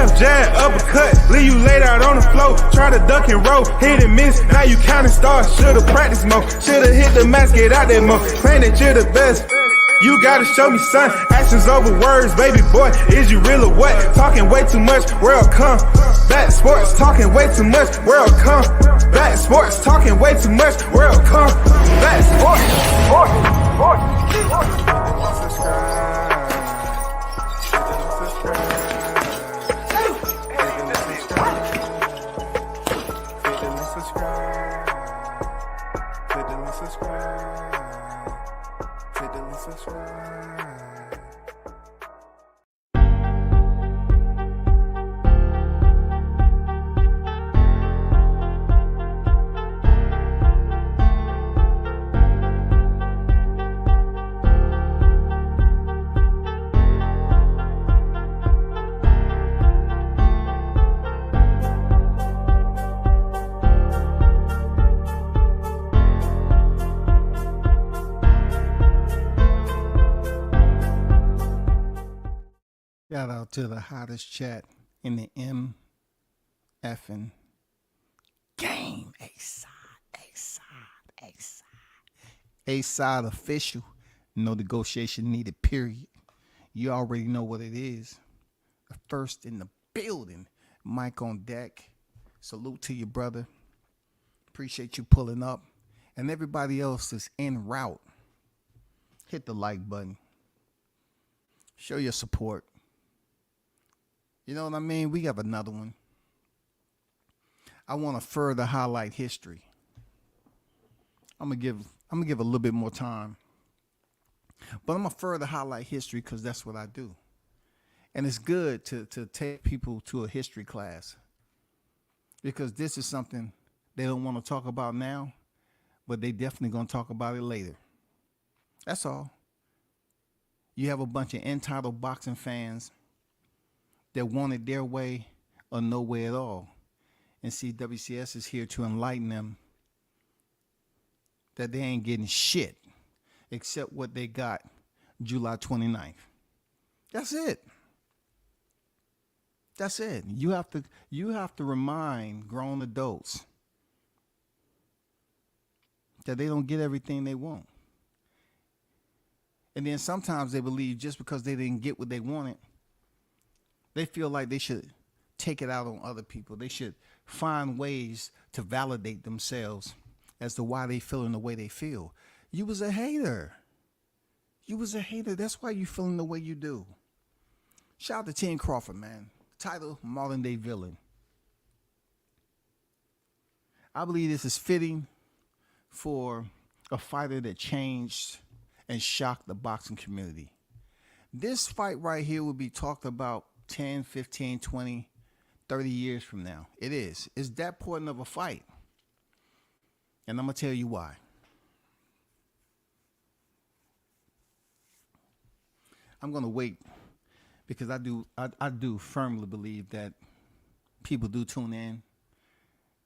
left jab, uppercut, leave you laid out on the floor. Try to duck and roll, hit and miss, now you counting stars. Should've practiced more, should've hit the mask, get out that more. Claim that you're the best. You gotta show me, son. Actions over words, baby boy. Is you real or what? Talking way too much, world come. Back sports, talking way too much, world come. Back sports, talking way too much, world come. Back sports, Shout out to the hottest chat in the MFing game. A-side official. No negotiation needed, period. You already know what it is. The first in the building. Mike on deck. Salute to your brother. Appreciate you pulling up. And everybody else is en route. Hit the like button. Show your support. You know what I mean? We have another one. I want to further highlight history. I'm gonna give a little bit more time, but I'm gonna further highlight history because that's what I do, and it's good to take people to a history class because this is something they don't want to talk about now, but they definitely gonna talk about it later. That's all. You have a bunch of entitled boxing fans that want it their way or no way at all. And see, WCS is here to enlighten them that they ain't getting shit except what they got July 29th. That's it. That's it. You have to remind grown adults that they don't get everything they want. And then sometimes they believe just because they didn't get what they wanted, they feel like they should take it out on other people. They should find ways to validate themselves as to why they feeling the way they feel. You was a hater. That's why you feeling the way you do. Shout out to Team Crawford, man. Title, Modern Day Villain. I believe this is fitting for a fighter that changed and shocked the boxing community. This fight right here will be talked about 10, 15, 20, 30 years from now. It is. It's that important of a fight. And I'm going to tell you why. I'm going to wait because I do firmly believe that people do tune in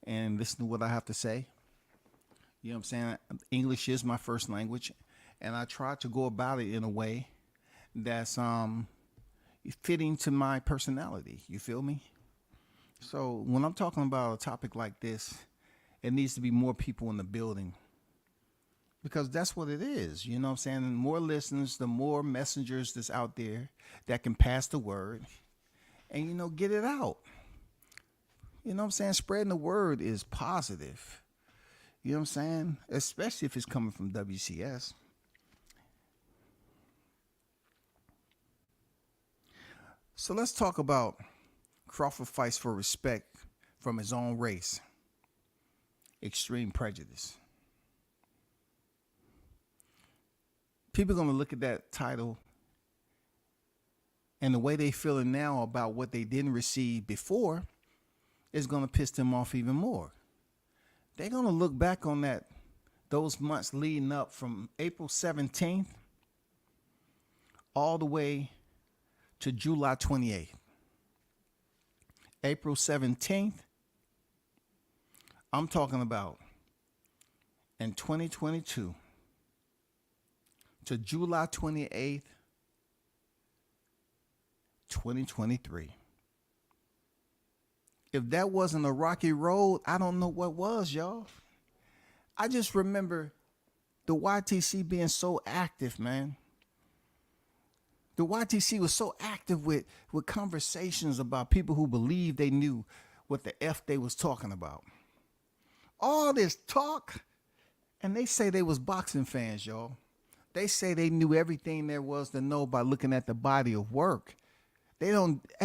and listen to what I have to say. You know what I'm saying? English is my first language, and I try to go about it in a way that's fitting to my personality. You feel me? So when I'm talking about a topic like this, it needs to be more people in the building because that's what it is. You know what I'm saying? The more listeners, the more messengers that's out there that can pass the word and, you know, get it out. You know what I'm saying? Spreading the word is positive. You know what I'm saying? Especially if it's coming from WCS. So let's talk about Crawford fights for respect from his own race. Extreme Prejudice. People are going to look at that title and the way they feeling now about what they didn't receive before is going to piss them off even more. They're going to look back on those months leading up from April 17th all the way to July 28th. April 17th, I'm talking about in 2022 to July 28th, 2023. If that wasn't a rocky road, I don't know what was, y'all. I just remember the YTC being so active, man. The YTC was so active with conversations about people who believed they knew what the F they was talking about. All this talk, and they say they was boxing fans, y'all. They say they knew everything there was to know by looking at the body of work. They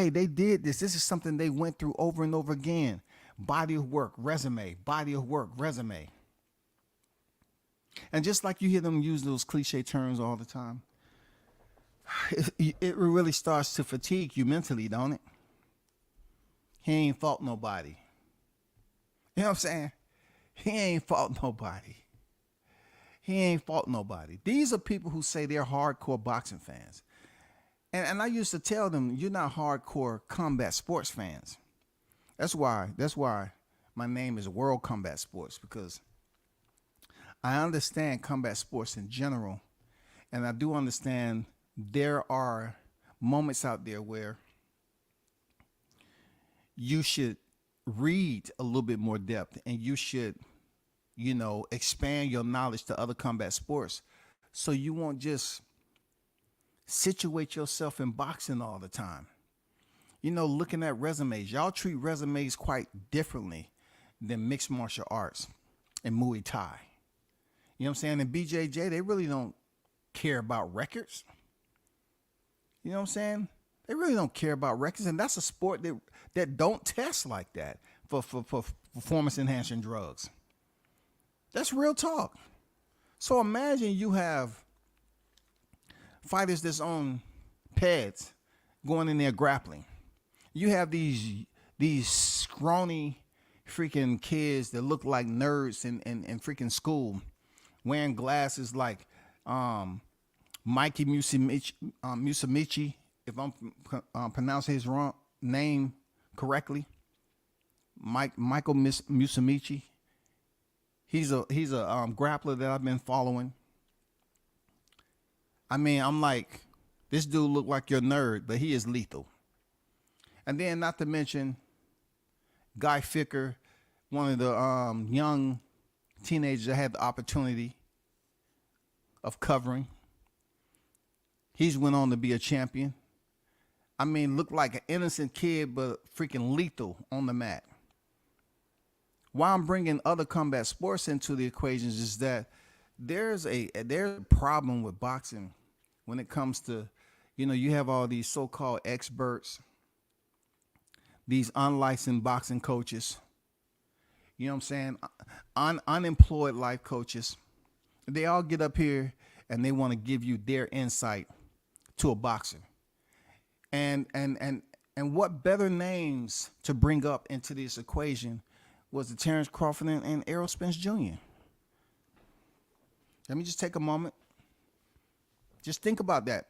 did this. This is something they went through over and over again. Body of work, resume, body of work, resume. And just like you hear them use those cliche terms all the time, it really starts to fatigue you mentally, don't it? He ain't fought nobody. You know what I'm saying? He ain't fought nobody. He ain't fought nobody. These are people who say they're hardcore boxing fans. And I used to tell them, you're not hardcore combat sports fans. That's why my name is World Combat Sports, because I understand combat sports in general, and I do understand there are moments out there where you should read a little bit more depth, and you should, expand your knowledge to other combat sports, so you won't just situate yourself in boxing all the time. Looking at resumes, y'all treat resumes quite differently than mixed martial arts and Muay Thai. You know what I'm saying? In BJJ, they really don't care about records. You know what I'm saying? They really don't care about records, and that's a sport that don't test like that for performance enhancing drugs. That's real talk. So imagine you have fighters that's on pads going in there grappling. You have these scrawny freaking kids that look like nerds in freaking school, wearing glasses like Mikey Musamichi, if I'm pronouncing his name correctly. Michael Musamichi. He's a grappler that I've been following. I mean, I'm like, this dude look like your nerd, but he is lethal. And then, not to mention, Guy Ficker, one of the young teenagers I had the opportunity of covering. He's went on to be a champion. I mean, looked like an innocent kid, but freaking lethal on the mat. Why I'm bringing other combat sports into the equations is that there's a problem with boxing when it comes to, you have all these so-called experts, these unlicensed boxing coaches, you know what I'm saying, unemployed life coaches. They all get up here and they want to give you their insight to a boxer. And what better names to bring up into this equation was the Terrence Crawford and Errol Spence Jr. Let me just take a moment. Just think about that.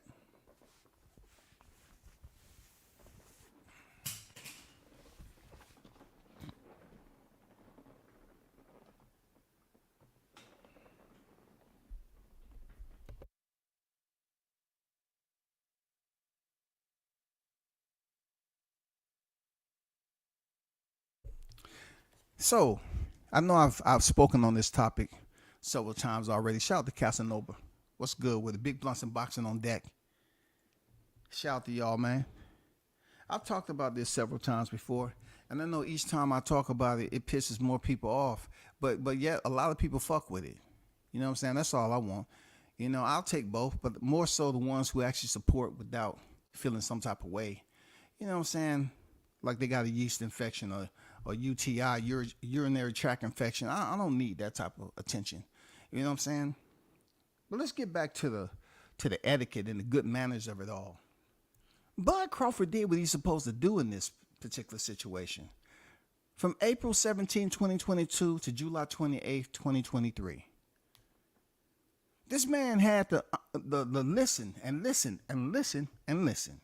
So, I know I've spoken on this topic several times already. Shout out to Casanova. What's good with it? Big Blunts and Boxing on deck. Shout out to y'all, man. I've talked about this several times before, and I know each time I talk about it, it pisses more people off. But yet a lot of people fuck with it. You know what I'm saying? That's all I want. I'll take both, but more so the ones who actually support without feeling some type of way. You know what I'm saying? Like they got a yeast infection or UTI, urinary tract infection. I don't need that type of attention. You know what I'm saying? But let's get back to the etiquette and the good manners of it all. Bud Crawford did what he's supposed to do in this particular situation. From April 17, 2022 to July 28, 2023. This man had the listen and listen and listen and listen.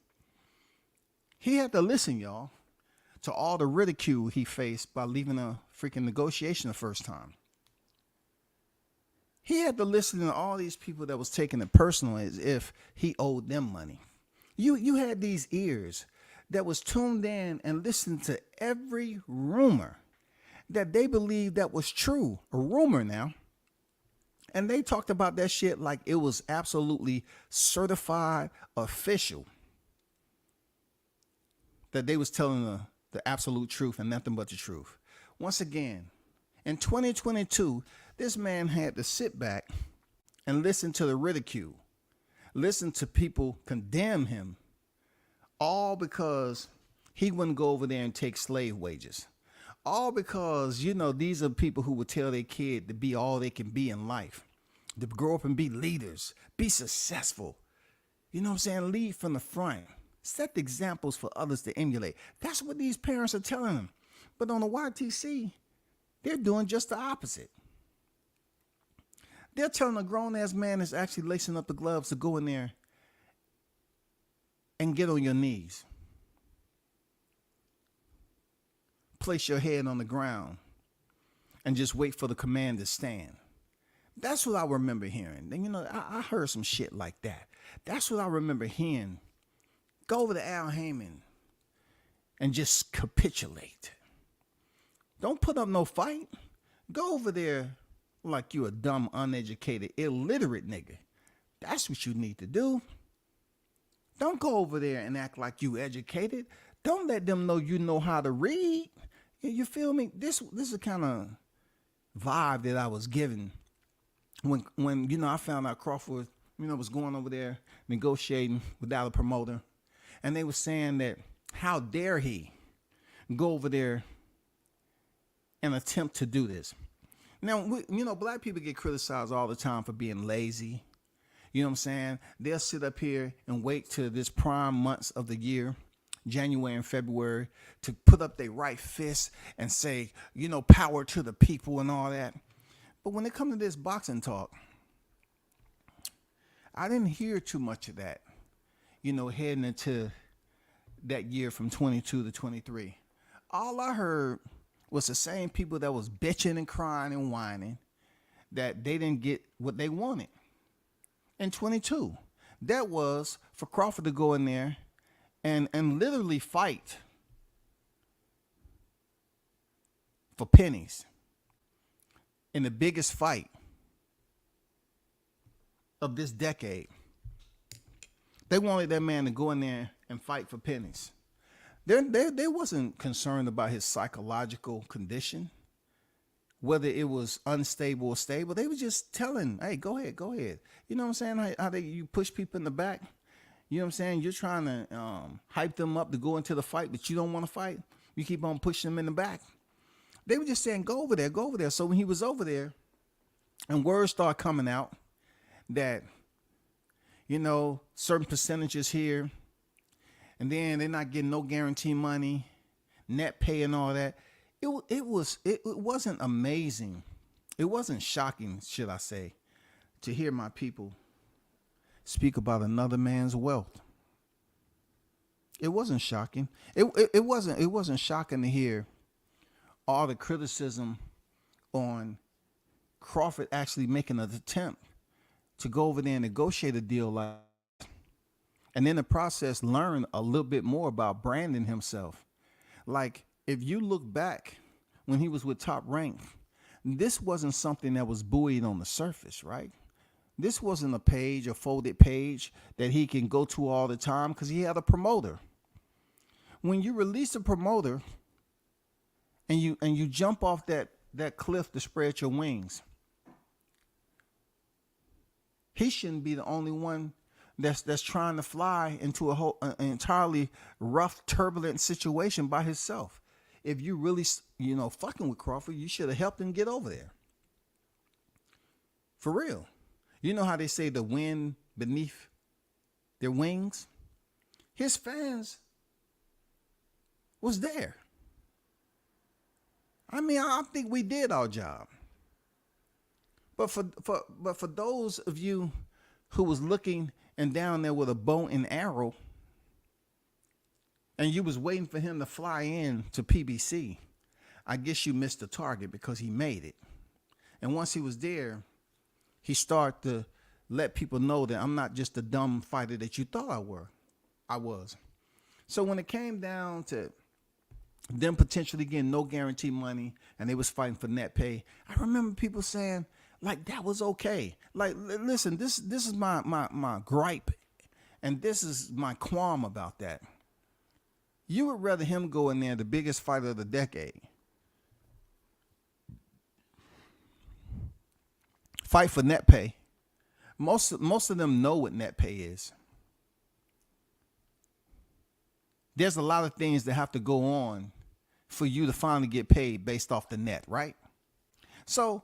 He had to listen, y'all, to all the ridicule he faced by leaving a freaking negotiation the first time. He had to listen to all these people that was taking it personal as if he owed them money. You had these ears that was tuned in and listened to every rumor that they believed that was true, a rumor now. And they talked about that shit like it was absolutely certified official, that they was telling the absolute truth and nothing but the truth. Once again, in 2022, this man had to sit back and listen to the ridicule, listen to people condemn him, all because he wouldn't go over there and take slave wages. All because, these are people who would tell their kid to be all they can be in life, to grow up and be leaders, be successful. You know what I'm saying? Lead from the front. Set the examples for others to emulate. That's what these parents are telling them. But on the YTC, they're doing just the opposite. They're telling a grown-ass man that's actually lacing up the gloves to go in there and get on your knees. Place your head on the ground and just wait for the command to stand. That's what I remember hearing. And I heard some shit like that. That's what I remember hearing. Go over to Al Heyman and just capitulate. Don't put up no fight. Go over there like you a dumb, uneducated, illiterate nigga. That's what you need to do. Don't go over there and act like you educated. Don't let them know you know how to read. You feel me? This is the kind of vibe that I was given when I found out Crawford, was going over there negotiating without a promoter. And they were saying that how dare he go over there and attempt to do this. Now, black people get criticized all the time for being lazy. You know what I'm saying? They'll sit up here and wait till this prime months of the year, January and February, to put up their right fist and say, power to the people and all that. But when it comes to this boxing talk, I didn't hear too much of that, heading into that year from 22 to 23. All I heard was the same people that was bitching and crying and whining that they didn't get what they wanted. In 22, that was for Crawford to go in there and literally fight for pennies in the biggest fight of this decade. They wanted that man to go in there and fight for pennies. They wasn't concerned about his psychological condition, whether it was unstable or stable. They were just telling, hey, go ahead. You know what I'm saying? How you push people in the back. You know what I'm saying? You're trying to hype them up to go into the fight, but you don't want to fight. You keep on pushing them in the back. They were just saying, go over there. So when he was over there and words start coming out that, certain percentages here, and then they're not getting no guarantee money, net pay and all that. It wasn't amazing. It wasn't shocking, should I say, to hear my people speak about another man's wealth. It wasn't shocking. It wasn't shocking to hear all the criticism on Crawford actually making an attempt to go over there and negotiate a deal like that. And in the process, learn a little bit more about branding himself. Like, if you look back when he was with Top Rank, this wasn't something that was buoyed on the surface, right? This wasn't a folded page that he can go to all the time because he had a promoter. When you release a promoter and you jump off that cliff to spread your wings, he shouldn't be the only one that's trying to fly into an entirely rough, turbulent situation by himself. If you really, fucking with Crawford, you should have helped him get over there. For real. You know how they say the wind beneath their wings? His fans was there. I think we did our job. But for those of you who was looking and down there with a bow and arrow, and you was waiting for him to fly in to PBC, I guess you missed the target because he made it. And once he was there, he started to let people know that I'm not just the dumb fighter that you thought I was. So when it came down to them potentially getting no guarantee money and they was fighting for net pay, I remember people saying like that was okay. Like, listen, this is my gripe, and this is my qualm about that. You would rather him go in there, the biggest fighter of the decade, fight for net pay. Most of them know what net pay is. There's a lot of things that have to go on for you to finally get paid based off the net, right? So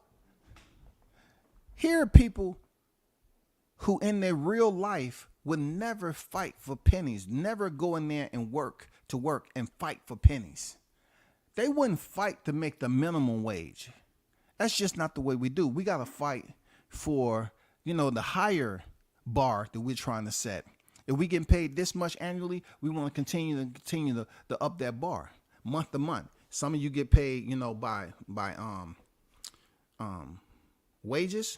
here are people who in their real life would never fight for pennies, never go in there and work and fight for pennies. They wouldn't fight to make the minimum wage. That's just not the way we do. We got to fight for, the higher bar that we're trying to set. If we get paid this much annually, we want to continue to up that bar month to month. Some of you get paid, by wages,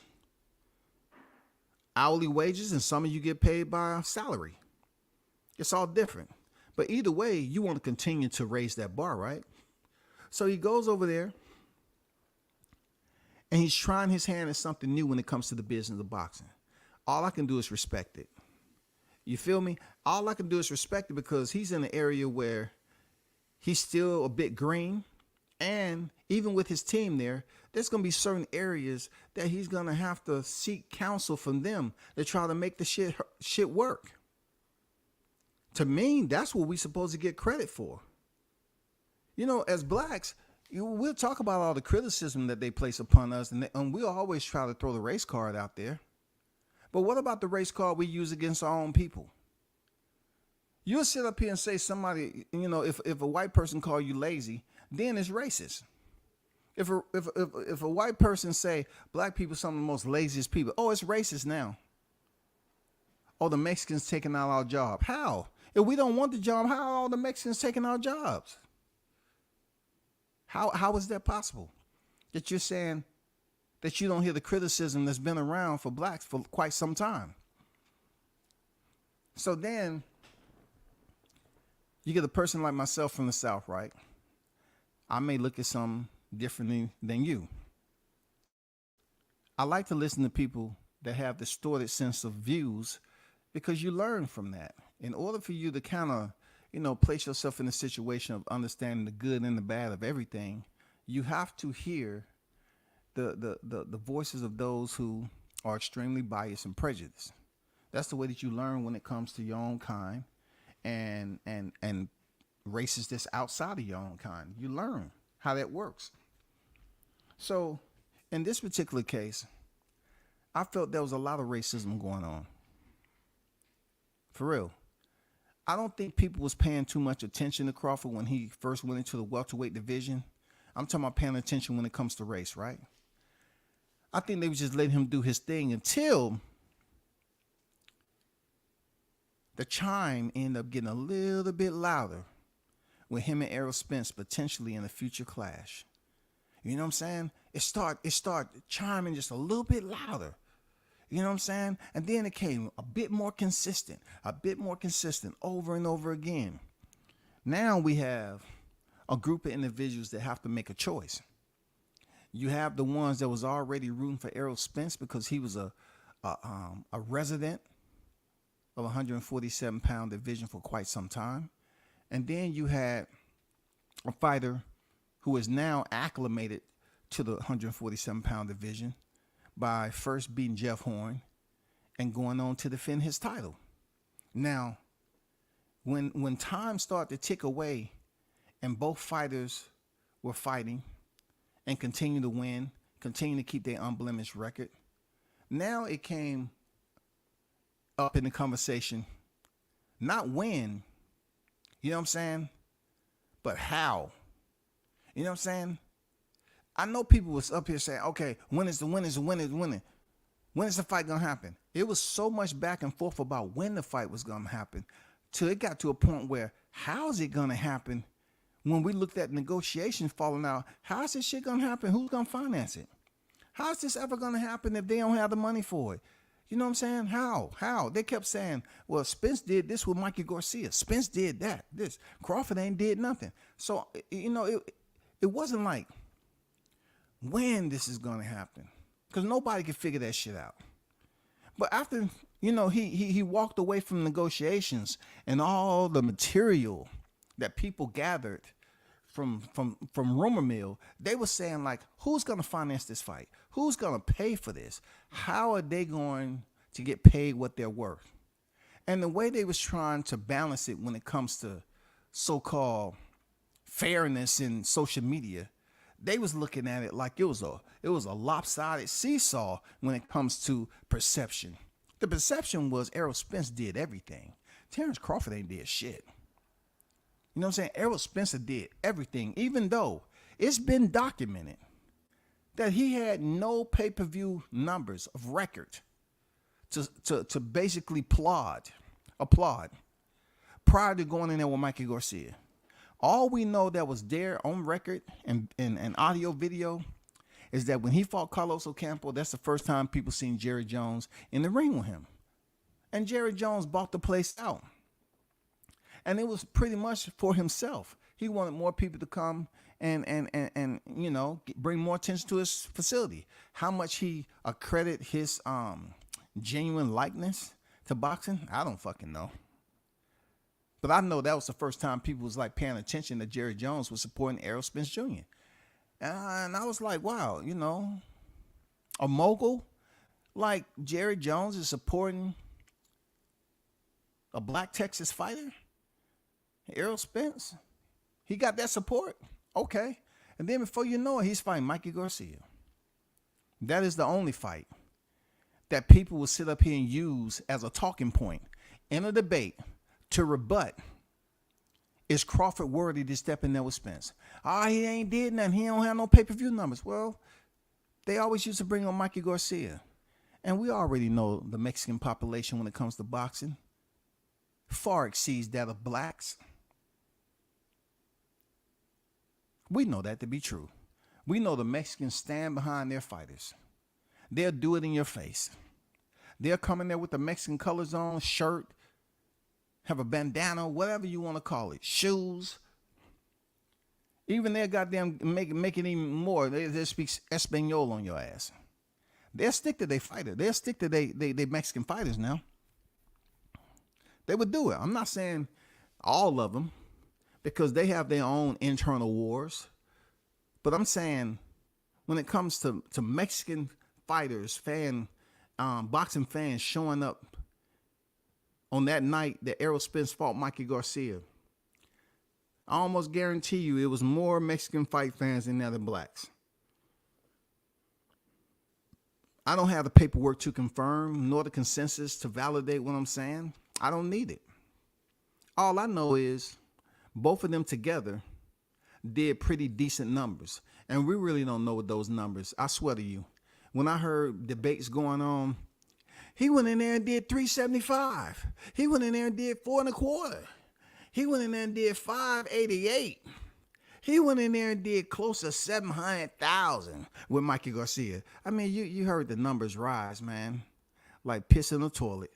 hourly wages, and some of you get paid by salary. It's all different. But either way, you want to continue to raise that bar, right? So he goes over there and he's trying his hand at something new when it comes to the business of boxing. All I can do is respect it. You feel me? All I can do is respect it because he's in an area where he's still a bit green. And even with his team there's going to be certain areas that he's going to have to seek counsel from them to try to make the shit work. To me, that's what we're supposed to get credit for. As blacks, we'll talk about all the criticism that they place upon us, and we'll always try to throw the race card out there. But what about the race card we use against our own people? You'll sit up here and say somebody, if a white person call you lazy, then it's racist. If a white person say black people are some of the most laziest people, oh, it's racist now. Oh, the Mexicans taking out our job. How? If we don't want the job, how are all the Mexicans taking our jobs? How is that possible? That you're saying that you don't hear the criticism that's been around for blacks for quite some time. So then you get a person like myself from the South, right? I may look at something differently than you. I like to listen to people that have distorted sense of views because you learn from that. In order for you to kind of, place yourself in a situation of understanding the good and the bad of everything, you have to hear the voices of those who are extremely biased and prejudiced. That's the way that you learn when it comes to your own kind and races that's outside of your own kind. You learn how that works. So in this particular case, I felt there was a lot of racism going on. For real. I don't think people was paying too much attention to Crawford when he first went into the welterweight division. I'm talking about paying attention when it comes to race, right? I think they was just letting him do his thing until the chime ended up getting a little bit louder with him and Errol Spence potentially in a future clash. You know what I'm saying? It started chiming just a little bit louder. You know what I'm saying? And then it came a bit more consistent over and over again. Now we have a group of individuals that have to make a choice. You have the ones that was already rooting for Errol Spence because he was a resident of 147-pound division for quite some time. And then you had a fighter who is now acclimated to the 147-pound division by first beating Jeff Horn and going on to defend his title. Now, when time started to tick away and both fighters were fighting and continue to win, continue to keep their unblemished record, now it came up in the conversation, not when, you know what I'm saying, but how. You know what I'm saying? I know people was up here saying, okay, when is the fight gonna happen? It was so much back and forth about when the fight was gonna happen till it got to a point where how's it gonna happen? When we looked at negotiations falling out, how's this shit gonna happen? Who's gonna finance it? How's this ever gonna happen if they don't have the money for it? You know what I'm saying? How? They kept saying, well, Spence did this with Mikey Garcia. Spence did that. This. Crawford ain't did nothing. So, it wasn't like when this is going to happen. Because nobody could figure that shit out. But after, he walked away from negotiations and all the material that people gathered from rumor mill, they were saying, like, who's going to finance this fight? Who's going to pay for this? How are they going to get paid what they're worth? And the way they was trying to balance it when it comes to so-called fairness in social media, they was looking at it like it was a lopsided seesaw when it comes to perception. The perception was Errol Spence did everything. Terrence Crawford ain't did shit. You know what I'm saying? Errol Spencer did everything, even though it's been documented that he had no pay-per-view numbers of record to basically applaud prior to going in there with Mikey Garcia. All we know that was there on record and audio video is that when he fought Carlos Ocampo, that's the first time people seen Jerry Jones in the ring with him. And Jerry Jones bought the place out. And it was pretty much for himself. He wanted more people to come and bring more attention to his facility. How much he accredit his genuine likeness to boxing, I don't fucking know. But I know that was the first time people was like paying attention that Jerry Jones was supporting Errol Spence Jr. And I was like, wow, a mogul like Jerry Jones is supporting a black Texas fighter? Errol Spence? He got that support? Okay. And then before you know it, he's fighting Mikey Garcia. That is the only fight that people will sit up here and use as a talking point in a debate to rebut. Is Crawford worthy to step in there with Spence? He ain't did nothing. He don't have no pay-per-view numbers. Well, they always used to bring on Mikey Garcia. And we already know the Mexican population when it comes to boxing far exceeds that of blacks. We know that to be true. We know the Mexicans stand behind their fighters. They'll do it in your face. They'll come in there with the Mexican colors on, shirt, have a bandana, whatever you want to call it, shoes. Even they'll goddamn make it even more. They'll speak Espanol on your ass. They'll stick to their fighter. They'll stick to they Mexican fighters now. They would do it. I'm not saying all of them, because they have their own internal wars. But I'm saying when it comes to Mexican fighters, boxing fans showing up on that night that Errol Spence fought Mikey Garcia, I almost guarantee you it was more Mexican fight fans in there than blacks. I don't have the paperwork to confirm, nor the consensus to validate what I'm saying. I don't need it. All I know is both of them together did pretty decent numbers. And we really don't know what those numbers. I swear to you, when I heard debates going on, he went in there and did 375. He went in there and did 4.25. He went in there and did 588. He went in there and did close to 700,000 with Mikey Garcia. I mean, you heard the numbers rise, man, like piss in the toilet.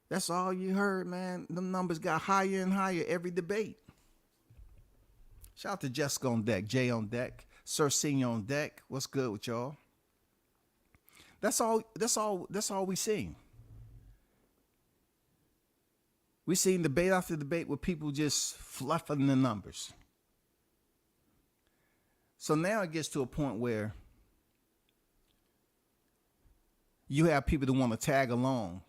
That's all you heard, man. The numbers got higher and higher every debate. Shout out to Jessica on deck, Jay on deck, Sir Senior on deck. What's good with y'all? That's all we seen. We seen debate after debate with people just fluffing the numbers. So now it gets to a point where you have people that want to tag along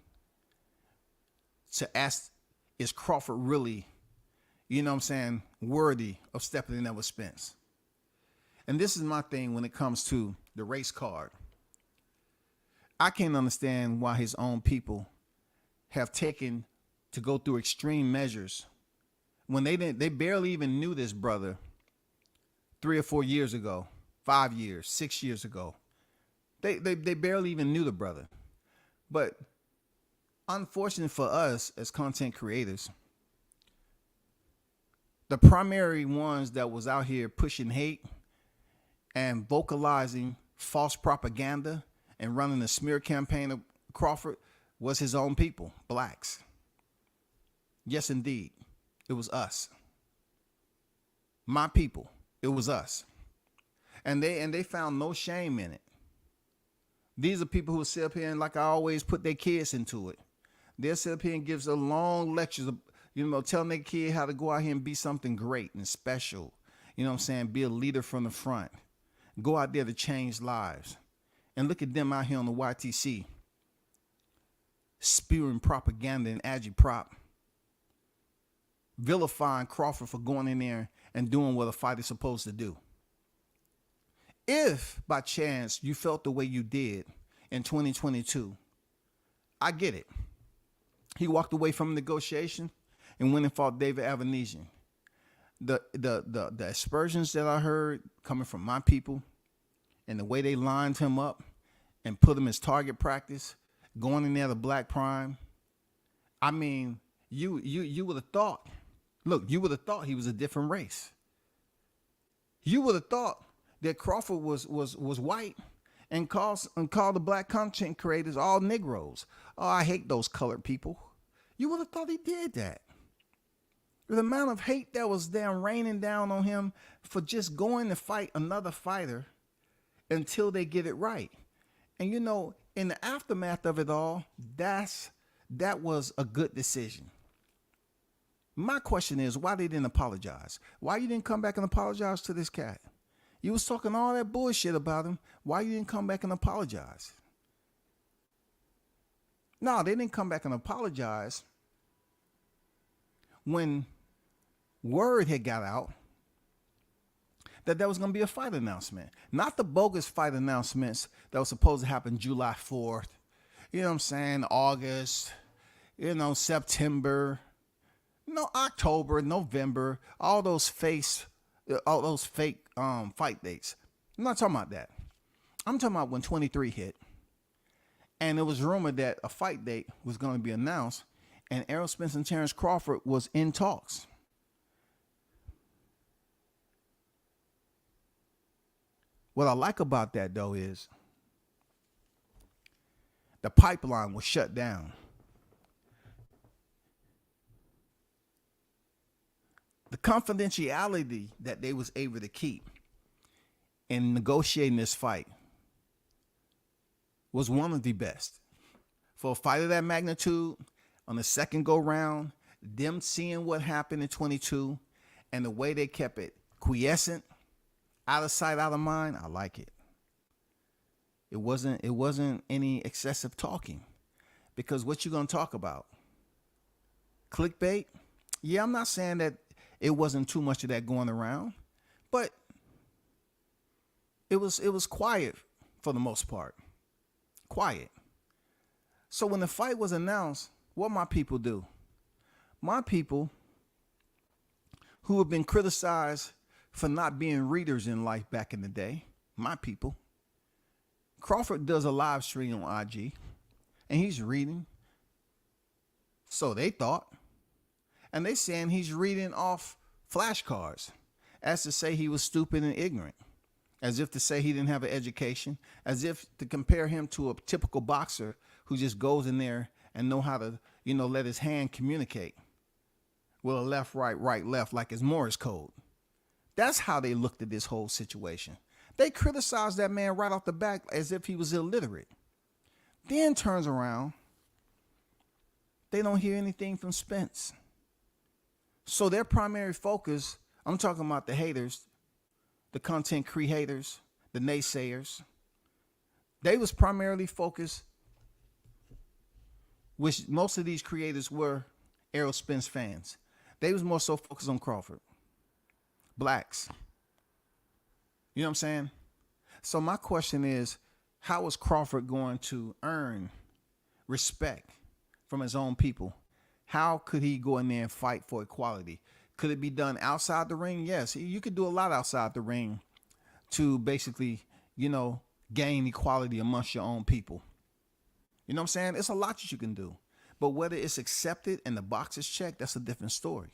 to ask, is Crawford really, worthy of stepping in there with Spence? And this is my thing when it comes to the race card. I can't understand why his own people have taken to go through extreme measures when they barely even knew this brother 3 or 4 years ago, 5 years, 6 years ago. They barely even knew the brother. But unfortunate for us as content creators, the primary ones that was out here pushing hate and vocalizing false propaganda and running a smear campaign of Crawford was his own people, blacks. Yes, indeed. It was us. My people. It was us. And they found no shame in it. These are people who sit up here and, like I always, put their kids into it. They'll sit up here and gives a long lectures, telling their kid how to go out here and be something great and special. You know what I'm saying? Be a leader from the front. Go out there to change lives. And look at them out here on the YTC, spewing propaganda and agitprop, vilifying Crawford for going in there and doing what a fighter's supposed to do. If by chance you felt the way you did in 2022, I get it. He walked away from negotiation and went and fought David Avanesian. The aspersions that I heard coming from my people and the way they lined him up and put him as target practice, going in there to Black Prime. I mean, you would have thought, you would have thought he was a different race. You would have thought that Crawford was white and called the black content creators all Negroes. Oh, I hate those colored people. You would have thought he did that. The amount of hate that was down raining down on him for just going to fight another fighter until they get it right. And in the aftermath of it all, that was a good decision. My question is, why they didn't apologize? Why you didn't come back and apologize to this cat? You was talking all that bullshit about him. Why you didn't come back and apologize? No, they didn't come back and apologize when word had got out that there was going to be a fight announcement. Not the bogus fight announcements that was supposed to happen July 4th. You know what I'm saying? August, September, October, November, all those fake fight dates. I'm not talking about that. I'm talking about when 23 hit and it was rumored that a fight date was going to be announced and Errol Spence and Terrence Crawford was in talks. What I like about that, though, is the pipeline was shut down. The confidentiality that they was able to keep in negotiating this fight was one of the best. For a fight of that magnitude, on the second go round, them seeing what happened in 22 and the way they kept it quiescent, out of sight, out of mind, I like it. It wasn't any excessive talking, because what you gonna talk about? Clickbait? Yeah, I'm not saying that it wasn't too much of that going around, but it was quiet for the most part. Quiet. So when the fight was announced, what my people do? My people who have been criticized for not being readers in life back in the day, my people. Crawford does a live stream on IG and he's reading. So they thought. And they saying he's reading off flashcards, as to say he was stupid and ignorant, as if to say he didn't have an education, as if to compare him to a typical boxer who just goes in there and know how to, let his hand communicate with a left, right, left, like it's Morse code. That's how they looked at this whole situation. They criticized that man right off the bat as if he was illiterate. Then turns around, they don't hear anything from Spence. So their primary focus, I'm talking about the haters, the content creators, the naysayers, they was primarily focused, which most of these creators were Errol Spence fans. They was more so focused on Crawford. Blacks. You know what I'm saying? So my question is, how is Crawford going to earn respect from his own people? How could he go in there and fight for equality? Could it be done outside the ring? Yes, you could do a lot outside the ring to basically, gain equality amongst your own people. You know what I'm saying? It's a lot that you can do. But whether it's accepted and the box is checked, that's a different story.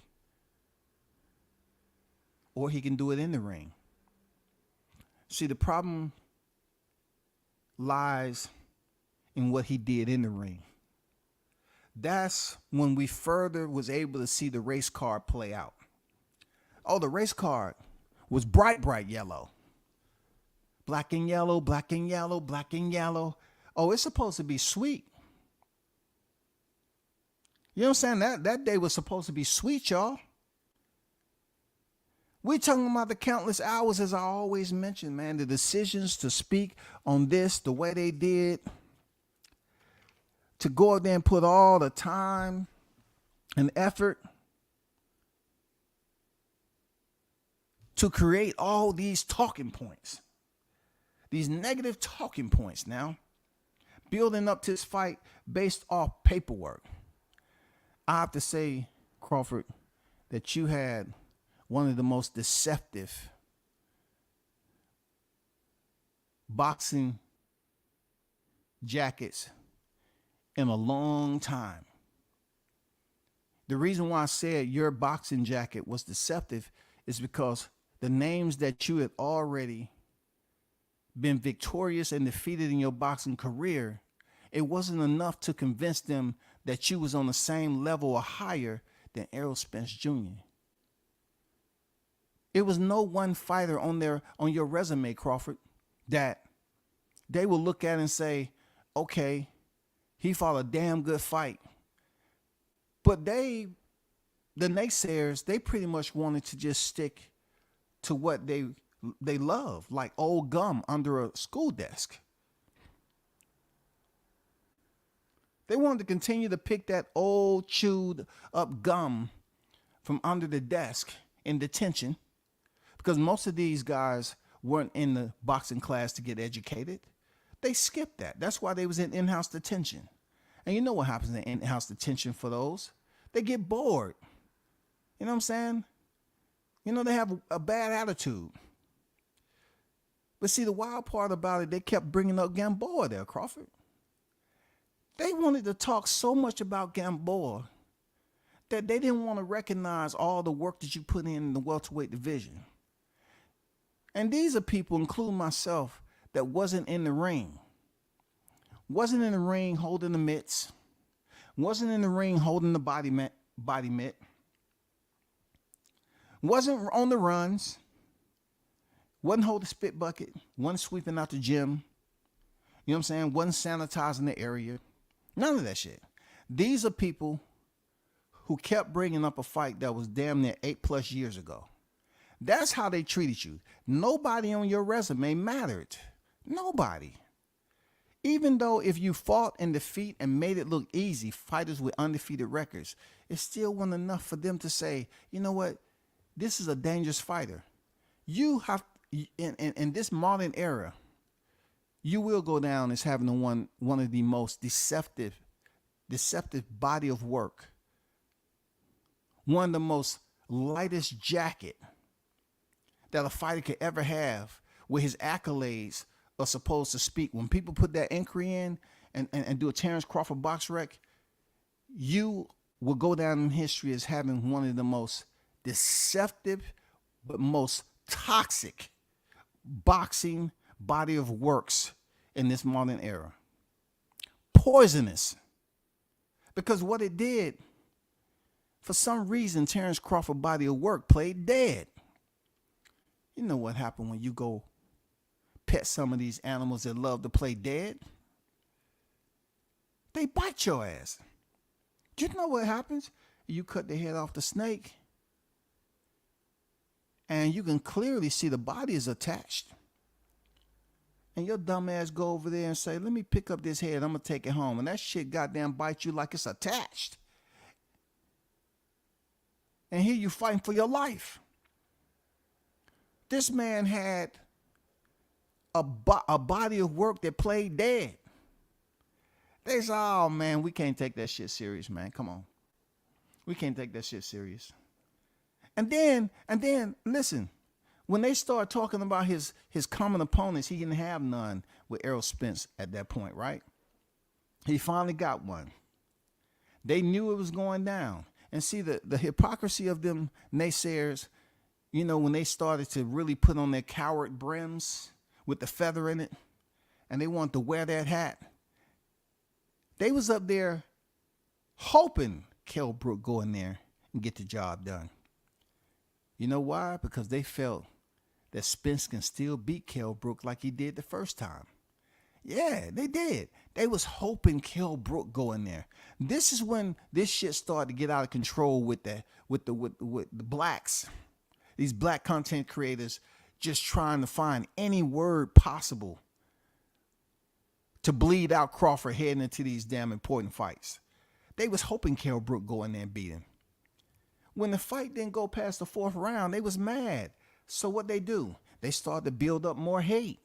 Or he can do it in the ring. See, the problem lies in what he did in the ring. That's when we further was able to see the race card play out. Oh, the race card was bright, bright yellow. Black and yellow, black and yellow, black and yellow. Oh, it's supposed to be sweet. You know what I'm saying? That day was supposed to be sweet, y'all. We're talking about the countless hours, as I always mention, man. The decisions to speak on this the way they did, to go out there and put all the time and effort to create all these talking points, these negative talking points now, building up to this fight based off paperwork. I have to say, Crawford, that you had one of the most deceptive boxing jackets in a long time. The reason why I said your boxing jacket was deceptive is because the names that you had already been victorious and defeated in your boxing career, it wasn't enough to convince them that you was on the same level or higher than Errol Spence Jr. It was no one fighter on your resume, Crawford, that they will look at and say, okay, he fought a damn good fight. But the naysayers, they pretty much wanted to just stick to what they love, like old gum under a school desk. They wanted to continue to pick that old chewed up gum from under the desk in detention, because most of these guys weren't in the boxing class to get educated. They skipped that. That's why they was in in-house detention. And you know what happens in in-house detention for those? They get bored. You know what I'm saying? You know, they have a bad attitude. But see, the wild part about it, they kept bringing up Gamboa there, Crawford. They wanted to talk so much about Gamboa that they didn't want to recognize all the work that you put in the welterweight division. And these are people, including myself, that wasn't in the ring. Wasn't in the ring holding the mitts. Wasn't in the ring holding the body mitt. Wasn't on the runs. Wasn't holding the spit bucket. Wasn't sweeping out the gym. You know what I'm saying? Wasn't sanitizing the area. None of that shit. These are people who kept bringing up a fight that was damn near 8+ years ago. That's how they treated you. Nobody on your resume mattered. Nobody. Even though if you fought in defeat and made it look easy, fighters with undefeated records, it still wasn't enough for them to say, you know what, this is a dangerous fighter. You have, in this modern era, you will go down as having one of the most deceptive body of work. One of the most lightest jacket that a fighter could ever have, where his accolades are supposed to speak. When people put that inquiry in and do a Terrence Crawford box rec, you will go down in history as having one of the most deceptive but most toxic boxing body of works in this modern era. Poisonous. Because what it did, for some reason, Terrence Crawford body of work played dead. You know what happened when you go pet some of these animals that love to play dead? They bite your ass. Do you know what happens? You cut the head off the snake, and you can clearly see the body is attached. And your dumb ass go over there and say, let me pick up this head, I'm going to take it home. And that shit goddamn bites you like it's attached. And here you fighting for your life. This man had a body of work that played dead. They said, oh man, we can't take that shit serious, man. Come on. We can't take that shit serious. And then, listen, when they start talking about his common opponents, he didn't have none with Errol Spence at that point, right? He finally got one. They knew it was going down. And see, the hypocrisy of them naysayers, you know, when they started to really put on their coward brims with the feather in it, and they wanted to wear that hat, they was up there hoping Kell Brook go in there and get the job done. You know why? Because they felt that Spence can still beat Kell Brook like he did the first time. Yeah, they did. They was hoping Kell Brook go in there. This is when this shit started to get out of control with the blacks. These black content creators just trying to find any word possible to bleed out Crawford heading into these damn important fights. They was hoping Kell Brook go in there and beat him. When the fight didn't go past the 4th round, they was mad. So what they do? They started to build up more hate.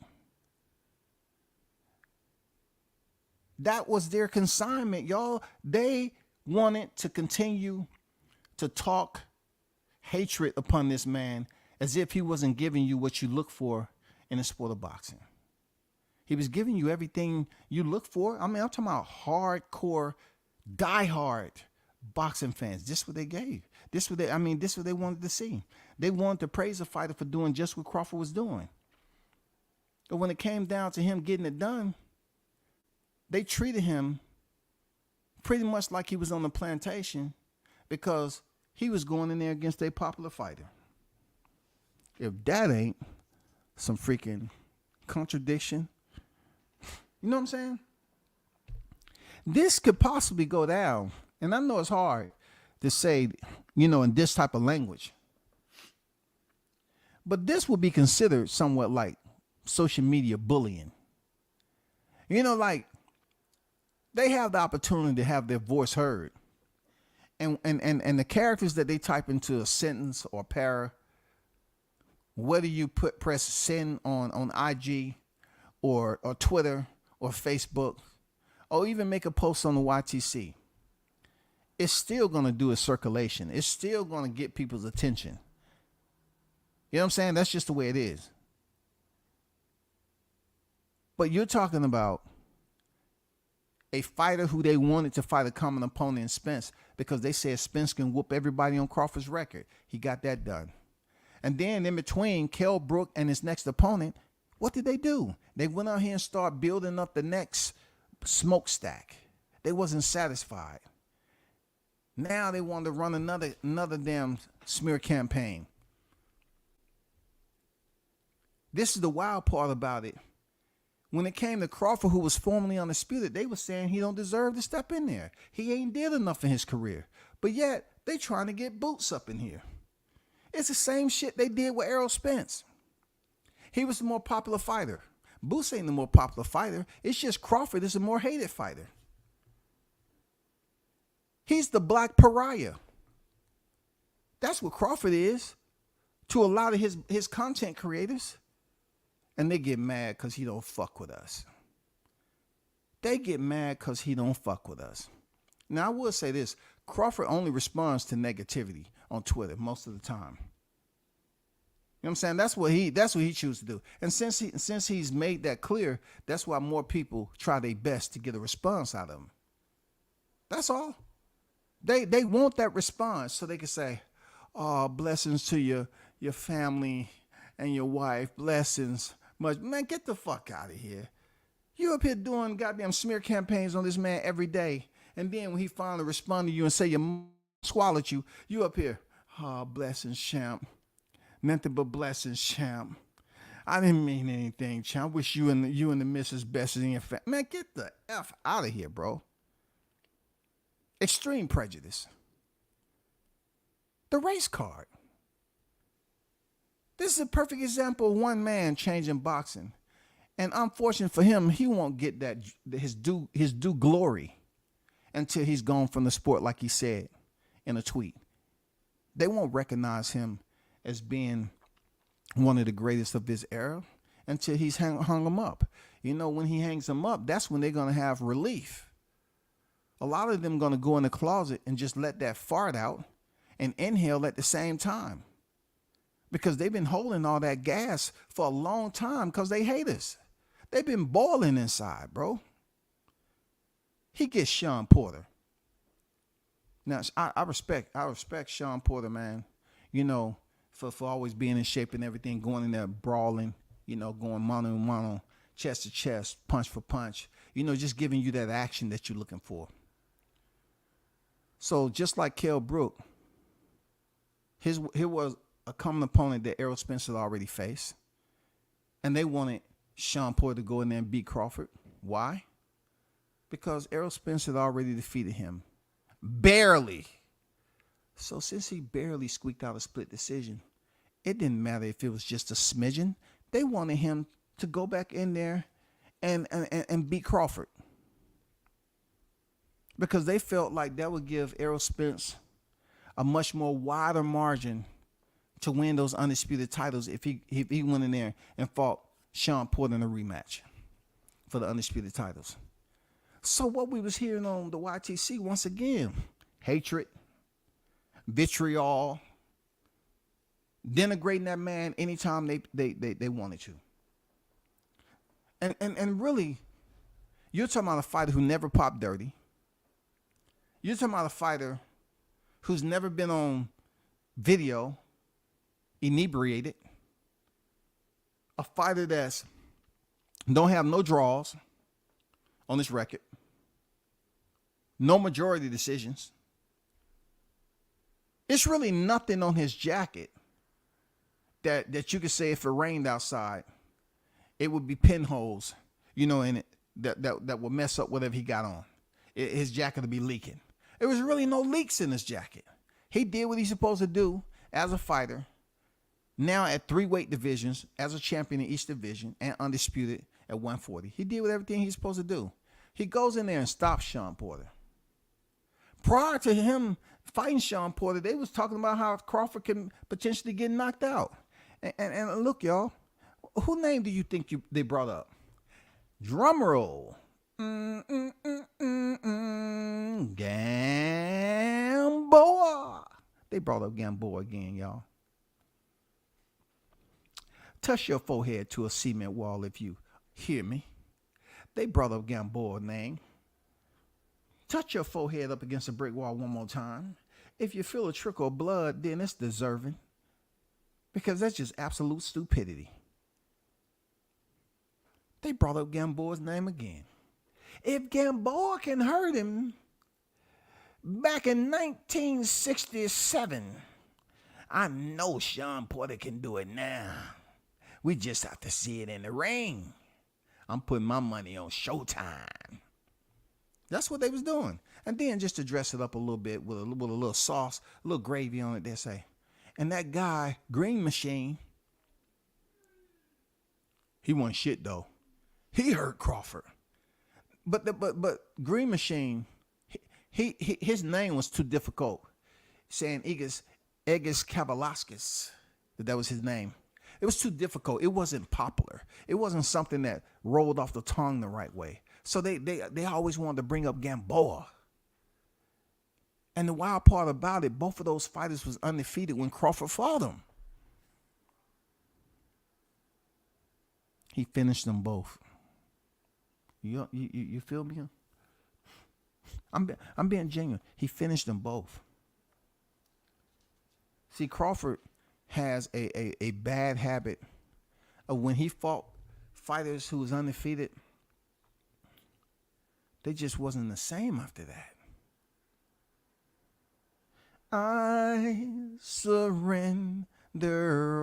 That was their consignment, y'all. They wanted to continue to talk hatred upon this man as if he wasn't giving you what you look for in the sport of boxing. He was giving you everything you look for. I mean, I'm talking about hardcore, diehard boxing fans. This is what they gave. This is what they wanted to see. They wanted to praise a fighter for doing just what Crawford was doing. But when it came down to him getting it done, they treated him pretty much like he was on the plantation because he was going in there against a popular fighter. If that ain't some freaking contradiction, you know what I'm saying? This could possibly go down, and I know it's hard to say, in this type of language, but this would be considered somewhat like social media bullying. Like they have the opportunity to have their voice heard, and the characters that they type into a sentence or para, whether you press send on IG or Twitter or Facebook, or even make a post on the YTC, it's still going to do a circulation. It's still going to get people's attention. You know what I'm saying? That's just the way it is. But you're talking about a fighter who they wanted to fight a common opponent in Spence because they said Spence can whoop everybody on Crawford's record. He got that done. And then in between Kell Brook and his next opponent, what did they do? They went out here and started building up the next smokestack. They wasn't satisfied. Now they wanted to run another damn smear campaign. This is the wild part about it. When it came to Crawford, who was formerly undisputed, they were saying he don't deserve to step in there. He ain't did enough in his career. But yet, they trying to get Boots up in here. It's the same shit they did with Errol Spence. He was the more popular fighter. Boots ain't the more popular fighter. It's just Crawford is a more hated fighter. He's the black pariah. That's what Crawford is to a lot of his content creators. And they get mad because he don't fuck with us. They get mad because he don't fuck with us. Now, I will say this. Crawford only responds to negativity on Twitter most of the time. You know what I'm saying? That's what he chooses to do. And since he's made that clear, that's why more people try their best to get a response out of him. That's all. They want that response so they can say, "Oh, blessings to your family and your wife. Blessings." Much. Man, get the fuck out of here. You up here doing goddamn smear campaigns on this man every day. And then when he finally respond to you and say your mom swallowed you, you up here, "Oh, blessings, champ. Nothing but blessings, champ. I didn't mean anything, champ. I wish you and the missus best in your family." Man, get the F out of here, bro. Extreme prejudice. The race card. This is a perfect example of one man changing boxing. And unfortunate for him, he won't get his due glory until he's gone from the sport, like he said in a tweet. They won't recognize him as being one of the greatest of this era until he's hung him up. When he hangs them up, that's when they're going to have relief. A lot of them going to go in the closet and just let that fart out and inhale at the same time. Because they've been holding all that gas for a long time because they hate us. They've been boiling inside, bro. He gets Shawn Porter. Now, I respect Shawn Porter, man. For always being in shape and everything, going in there brawling, going mano to mano, chest to chest, punch for punch. Just giving you that action that you're looking for. So just like Kell Brook, here was a common opponent that Errol Spence had already faced. And they wanted Shawn Porter to go in there and beat Crawford. Why? Because Errol Spence had already defeated him. Barely. So since he barely squeaked out a split decision, it didn't matter if it was just a smidgen. They wanted him to go back in there and beat Crawford. Because they felt like that would give Errol Spence a much more wider margin to win those undisputed titles if he went in there and fought Shawn Porter in a rematch for the undisputed titles. So what we was hearing on the YTC, once again, hatred, vitriol, denigrating that man anytime they wanted to. And really, you're talking about a fighter who never popped dirty. You're talking about a fighter who's never been on video inebriated. A fighter that's don't have no draws on his record. No majority decisions. It's really nothing on his jacket that you could say if it rained outside, it would be pinholes, in it that would mess up whatever he got on. His jacket would be leaking. There was really no leaks in his jacket. He did what he's supposed to do as a fighter. Now at 3 weight divisions, as a champion in each division and undisputed at 140. He did with everything he's supposed to do. He goes in there and stops Shawn Porter. Prior to him fighting Shawn Porter, they was talking about how Crawford can potentially get knocked out. And look, y'all, who name do you think they brought up? Drum roll. Gamboa. They brought up Gamboa again, y'all. Touch your forehead to a cement wall if you hear me. They brought up Gamboa's name. Touch your forehead up against a brick wall one more time. If you feel a trickle of blood, then it's deserving. Because that's just absolute stupidity. They brought up Gamboa's name again. If Gamboa can hurt him back in 1967, I know Shawn Porter can do it now. We just have to see it in the ring. I'm putting my money on Showtime. That's what they was doing. And then just to dress it up a little bit with a little sauce, a little gravy on it, they say. And that guy, Green Machine, he wasn't shit though. He hurt Crawford. But Green Machine, his name was too difficult. Saying Egis Kavalaskis, that was his name. It was too difficult. It wasn't popular. It wasn't something that rolled off the tongue the right way. So they always wanted to bring up Gamboa. And the wild part about it, both of those fighters was undefeated when Crawford fought them. He finished them both. You feel me? I'm being genuine. He finished them both. See, Crawford has a bad habit of when he fought fighters who was undefeated, they just wasn't the same after that. I surrender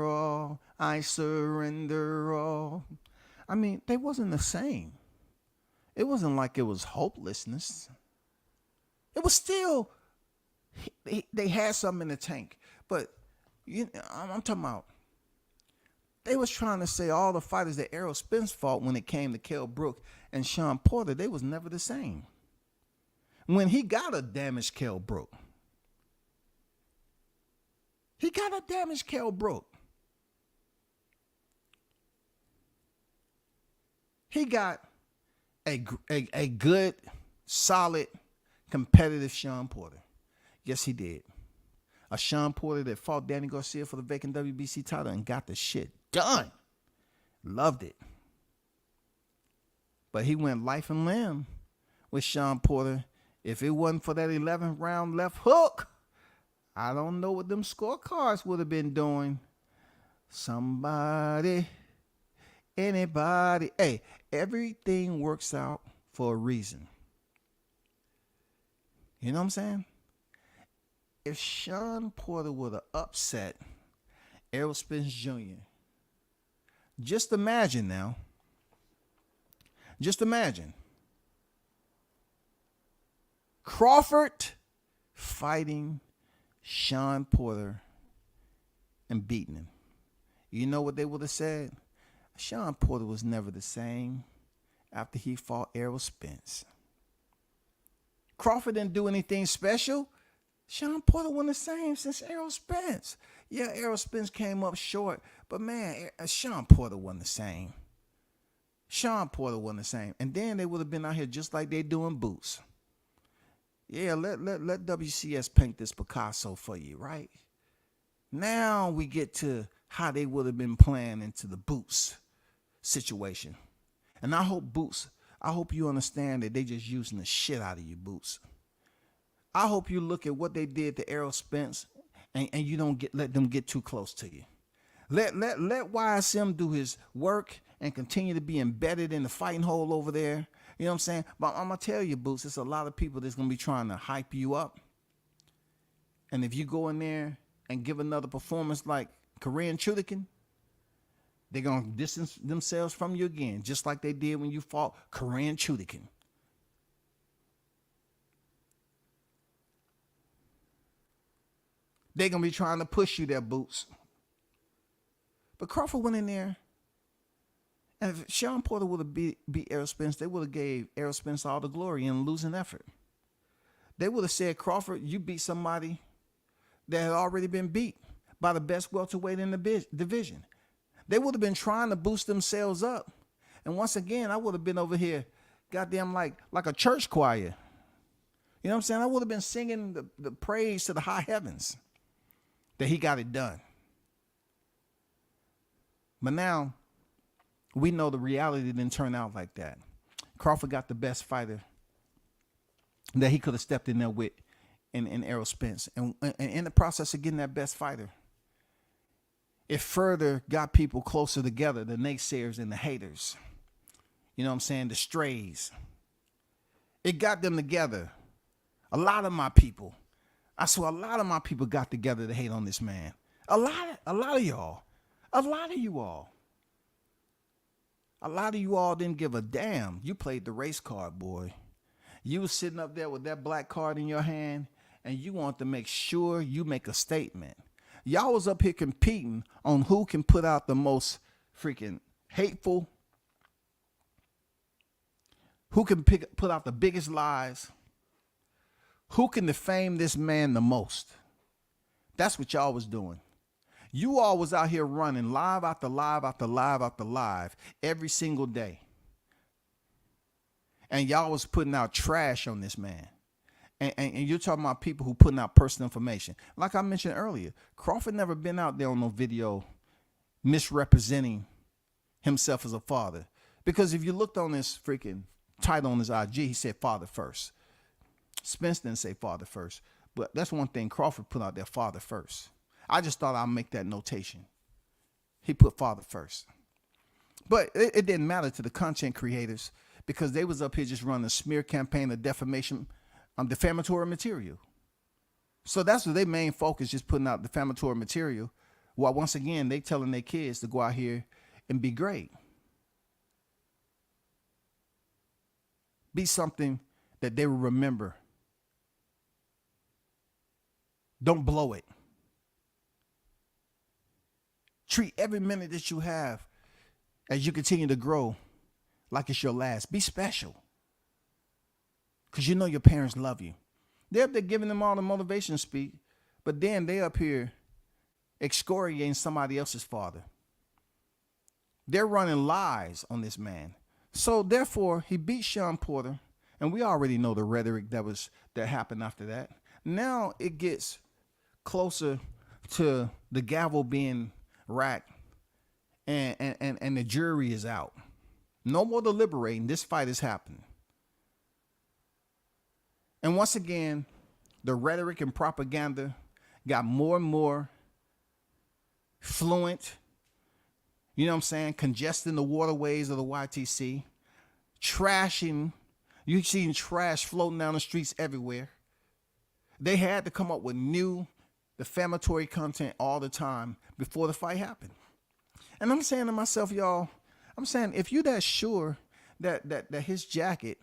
all. I surrender all. I mean, they wasn't the same. It wasn't like it was hopelessness. It was still, they had something in the tank. But I'm talking about, they was trying to say all the fighters that Errol Spence fought when it came to Kell Brook and Shawn Porter, they was never the same. When he got a damaged Kell Brook. He got a damaged Kell Brook. He got a good, solid, competitive Shawn Porter. Yes, he did. A Shawn Porter that fought Danny Garcia for the vacant WBC title and got the shit done. Loved it. But he went life and limb with Shawn Porter. If it wasn't for that 11th round left hook, I don't know what them scorecards would have been doing. Somebody, anybody. Hey, everything works out for a reason. You know what I'm saying? if Shawn Porter would have upset Errol Spence Jr., just imagine now. Just imagine. Crawford fighting Shawn Porter and beating him. You know what they would have said? Shawn Porter was never the same after he fought Errol Spence. Crawford didn't do anything special. Shawn Porter wasn't the same since Errol Spence. Yeah, Errol Spence came up short, but man, Shawn Porter wasn't the same. Shawn Porter wasn't the same. And then they would have been out here just like they doing Boots. Yeah, let WCS paint this Picasso for you, right? Now we get to how they would have been playing into the Boots situation. And I hope you understand that they just using the shit out of you, Boots. I hope you look at what they did to Errol Spence and you don't let them get too close to you. Let YSM do his work and continue to be embedded in the fighting hole over there. You know what I'm saying? But I'm going to tell you, Boots, there's a lot of people that's going to be trying to hype you up. And if you go in there and give another performance like Korean Chudikin, they're going to distance themselves from you again, just like they did when you fought Korean Chudikin. They're going to be trying to push you there, Boots. But Crawford went in there. And if Shawn Porter would have beat Errol Spence, they would have gave Errol Spence all the glory in losing effort. They would have said, Crawford, you beat somebody that had already been beat by the best welterweight in the division. They would have been trying to boost themselves up. And once again, I would have been over here, goddamn, like a church choir. You know what I'm saying? I would have been singing the praise to the high heavens that he got it done. But now, we know the reality didn't turn out like that. Crawford got the best fighter that he could have stepped in there with in Errol Spence. And in the process of getting that best fighter, it further got people closer together, the naysayers and the haters. You know what I'm saying? The strays. It got them together. A lot of my people. I swear a lot of my people got together to hate on this man. A lot of y'all. A lot of you all. A lot of you all didn't give a damn. You played the race card, boy. You was sitting up there with that black card in your hand, and you want to make sure you make a statement. Y'all was up here competing on who can put out the most freaking hateful, who can put out the biggest lies, who can defame this man the most. That's what y'all was doing. You all was out here running live after live after live after live every single day. And y'all was putting out trash on this man. And you're talking about people who putting out personal information. Like I mentioned earlier, Crawford never been out there on no video misrepresenting himself as a father. Because if you looked on this freaking title on his IG, he said father first. Spence didn't say father first. But that's one thing Crawford put out there, father first. I just thought I'd make that notation. He put father first. But it didn't matter to the content creators because they was up here just running a smear campaign of defamation, defamatory material. So that's what their main focus, just putting out defamatory material. While once again, they telling their kids to go out here and be great. Be something that they will remember. Don't blow it. Treat every minute that you have as you continue to grow like it's your last. Be special. Because you know your parents love you. They're up there giving them all the motivation speak, but then they up here excoriating somebody else's father. They're running lies on this man. So therefore, he beat Shawn Porter, and we already know the rhetoric that happened after that. Now it gets closer to the gavel being racked and the jury is out. No more deliberating. This fight is happening. And once again, the rhetoric and propaganda got more and more fluent. You know what I'm saying? Congesting the waterways of the YTC. Trashing. You're seeing trash floating down the streets everywhere. They had to come up with new defamatory content all the time before the fight happened. And I'm saying to myself, y'all, I'm saying if you're that sure that his jacket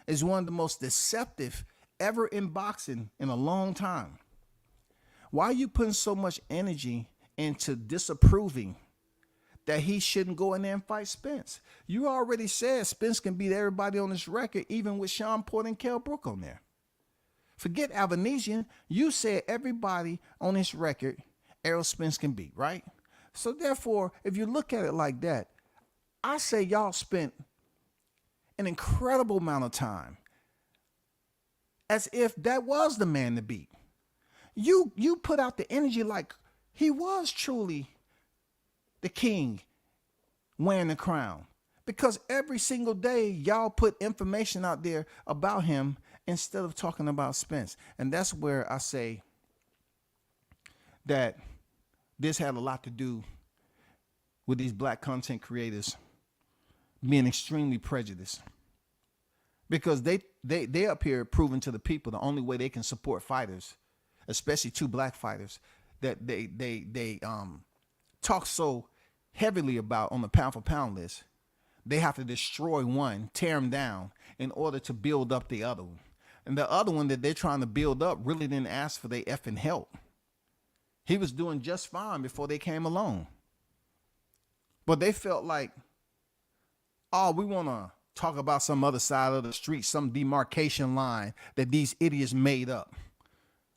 is one of the most deceptive ever in boxing in a long time, why are you putting so much energy into disapproving that he shouldn't go in there and fight Spence? You already said Spence can beat everybody on this record, even with Shawn Porter and Kell Brook on there. Forget Avanesian. You said everybody on this record, Errol Spence can beat, right? So therefore, if you look at it like that, I say y'all spent an incredible amount of time as if that was the man to beat. You put out the energy like he was truly the king wearing the crown. Because every single day, y'all put information out there about him instead of talking about Spence. And that's where I say that this had a lot to do with these black content creators being extremely prejudiced. Because they up here proving to the people the only way they can support fighters, especially two black fighters, that they talk so heavily about on the pound for pound list. They have to destroy one, tear him down in order to build up the other one. And the other one that they're trying to build up really didn't ask for their effing help. He was doing just fine before they came along. But they felt like, oh, we want to talk about some other side of the street, some demarcation line that these idiots made up.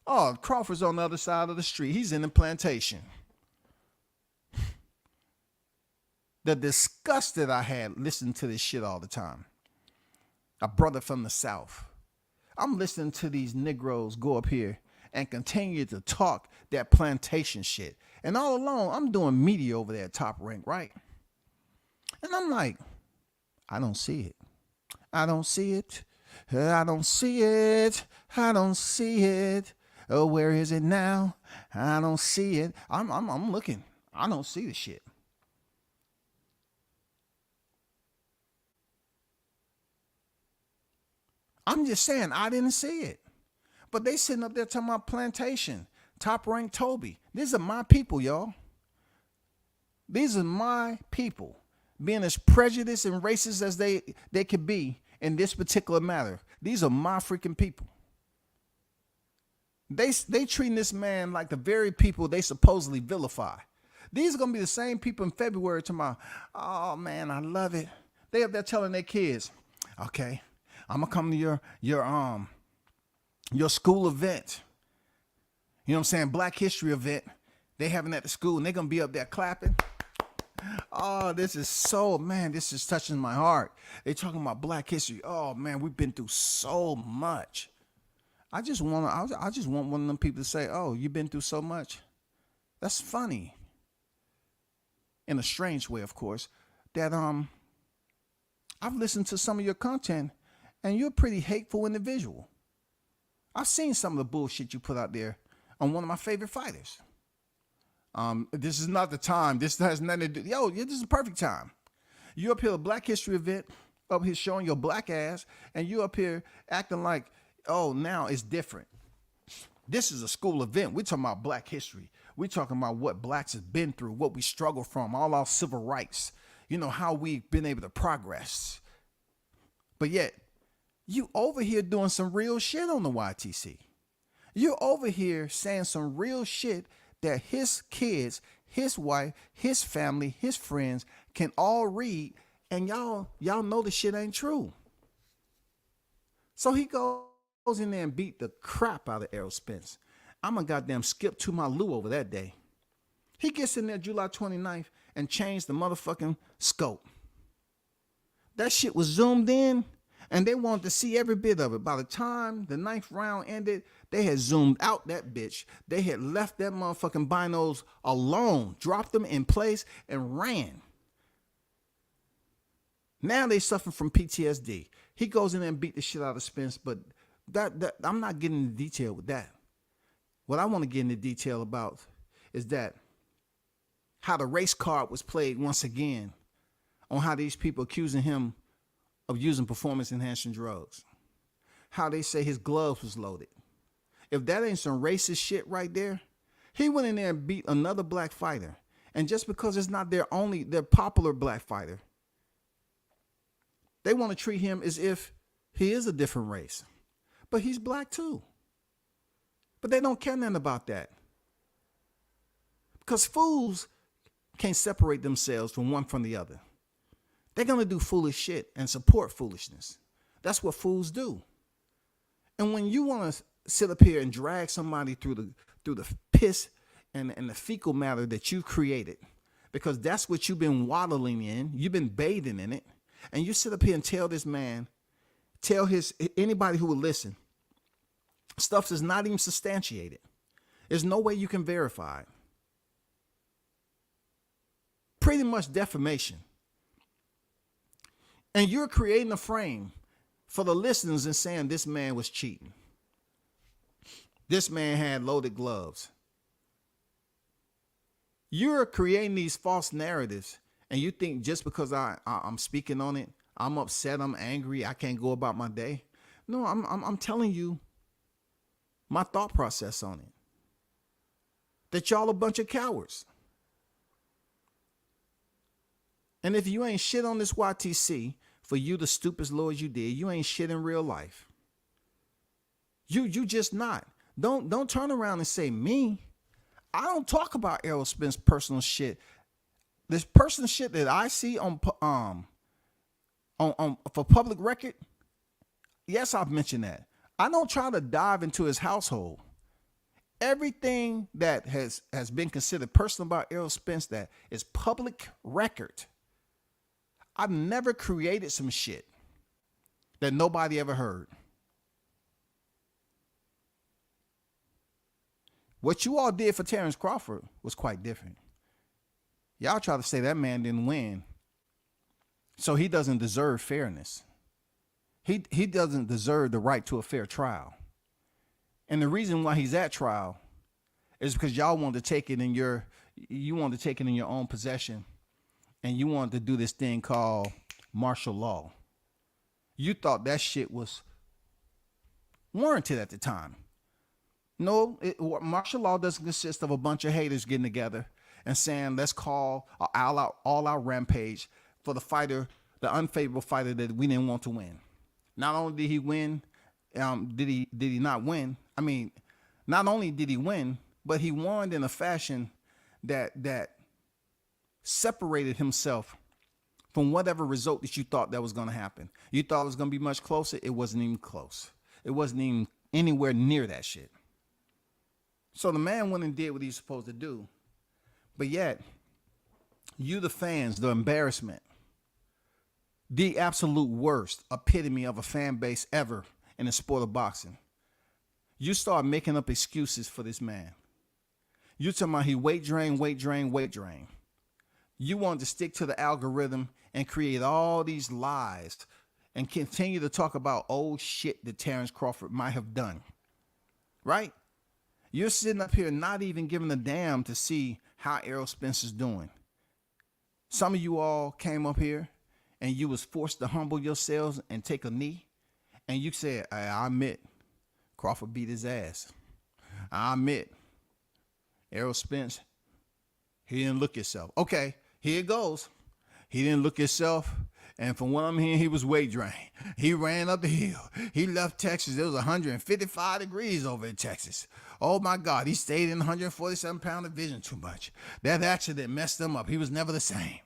Oh, Crawford's on the other side of the street. He's in the plantation. The disgust that I had listening to this shit all the time. A brother from the South. I'm listening to these Negroes go up here and continue to talk that plantation shit. And all along, I'm doing media over there at Top Rank, right? And I'm like, I don't see it. I don't see it. I don't see it. I don't see it. Oh, where is it now? I don't see it. I'm looking. I don't see the shit. I'm just saying, I didn't see it. But they sitting up there talking about plantation, Top Rank Toby. These are my people, y'all. These are my people. Being as prejudiced and racist as they could be in this particular matter. These are my freaking people. They treating this man like the very people they supposedly vilify. These are going to be the same people in February tomorrow. Oh, man, I love it. They up there telling their kids, okay, I'm going to come to your school event. You know what I'm saying? Black History event. They having at the school, and they're going to be up there clapping. Oh, this is so, man, this is touching my heart. They talking about Black History. Oh, man, we've been through so much. I just want one of them people to say, oh, you've been through so much. That's funny. In a strange way, of course, that I've listened to some of your content, and you're a pretty hateful individual. I've seen some of the bullshit you put out there on one of my favorite fighters. This is not the time. This has nothing to do. Yo, this is the perfect time. You up here at a Black History event, up here showing your black ass, and you up here acting like, oh, now it's different. This is a school event. We're talking about Black history. We're talking about what blacks have been through, what we struggle from, all our civil rights. You know, how we've been able to progress. But yet, you over here doing some real shit on the YTC. You're over here saying some real shit that his kids, his wife, his family, his friends can all read, and y'all know the shit ain't true. So he goes in there and beat the crap out of Errol Spence. I'm a goddamn skip to my Lou over that day. He gets in there July 29th and changed the motherfucking scope. That shit was zoomed in, and they wanted to see every bit of it. By the time the 9th round ended, they had zoomed out that bitch. They had left that motherfucking binos alone, dropped them in place, and ran. Now they suffer from PTSD. He goes in there and beat the shit out of Spence, but that I'm not getting into detail with that. What I want to get into detail about is that how the race card was played once again on how these people accusing him of using performance-enhancing drugs. How they say his gloves was loaded. if that ain't some racist shit right there, he went in there and beat another black fighter. And just because it's not their popular black fighter, they want to treat him as if he is a different race. But he's black too. But they don't care nothing about that. Because fools can't separate themselves from one from the other. They're going to do foolish shit and support foolishness. That's what fools do. And when you want to sit up here and drag somebody through the piss and the fecal matter that you've created, because that's what you've been waddling in, you've been bathing in it, and you sit up here and tell this man, anybody who will listen, stuff that's not even substantiated. There's no way you can verify it. Pretty much defamation. And you're creating a frame for the listeners and saying this man was cheating. This man had loaded gloves. You're creating these false narratives, and you think just because I'm speaking on it, I'm upset, I'm angry, I can't go about my day. No, I'm telling you my thought process on it. That y'all a bunch of cowards. And if you ain't shit on this YTC for you the stupid Lord you did, you ain't shit in real life. You just not. Don't turn around and say me. I don't talk about Errol Spence personal shit. This personal shit that I see on for public record. Yes, I've mentioned that. I don't try to dive into his household. Everything that has been considered personal about Errol Spence that is public record. I've never created some shit that nobody ever heard. What you all did for Terrence Crawford was quite different. Y'all try to say that man didn't win, so he doesn't deserve fairness. He doesn't deserve the right to a fair trial. And the reason why he's at trial is because y'all want to take it in your own possession, and you wanted to do this thing called martial law. You thought that shit was warranted at the time. No, martial law doesn't consist of a bunch of haters getting together and saying, let's call all out rampage for the fighter, the unfavorable fighter that we didn't want to win. Not only did he win, did he not win? I mean, not only did he win, but he won in a fashion that separated himself from whatever result that you thought that was going to happen. You thought it was going to be much closer. It wasn't even close. It wasn't even anywhere near that shit. So the man went and did what he's supposed to do. But yet, you the fans, the embarrassment, the absolute worst epitome of a fan base ever in the sport of boxing. You start making up excuses for this man. You talking about he weight drain. You want to stick to the algorithm and create all these lies and continue to talk about old shit that Terrence Crawford might have done. Right? You're sitting up here not even giving a damn to see how Errol Spence is doing. Some of you all came up here and you was forced to humble yourselves and take a knee. And you said, I admit, Crawford beat his ass. I admit, Errol Spence, he didn't look himself. Okay, here it goes. He didn't look himself. And from what I'm hearing, he was weight drained. He ran up the hill. He left Texas. It was 155 degrees over in Texas. Oh, my God. He stayed in 147-pound division too much. That accident messed him up. He was never the same.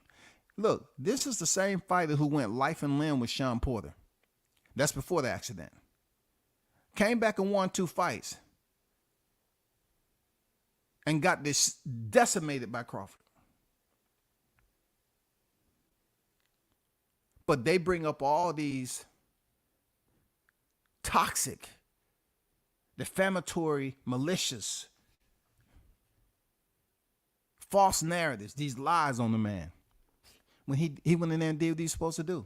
Look, this is the same fighter who went life and limb with Shawn Porter. That's before the accident. Came back and won 2 fights. And got this decimated by Crawford. But they bring up all these toxic, defamatory, malicious, false narratives, these lies on the man. When he went in there and did what he's supposed to do.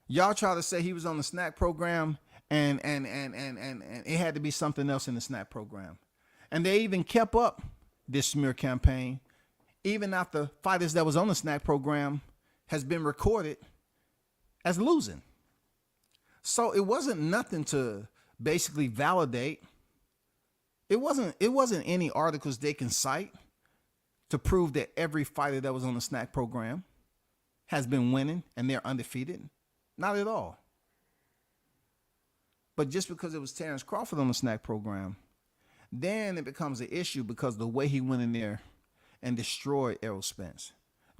Y'all try to say he was on the snack program and it had to be something else in the snack program. And they even kept up this smear campaign even after fighters that was on the snack program has been recorded as losing. So it wasn't nothing to basically validate. It wasn't any articles they can cite to prove that every fighter that was on the snack program has been winning and they're undefeated. Not at all. But just because it was Terrence Crawford on the snack program, then it becomes an issue because the way he went in there and destroyed Errol Spence,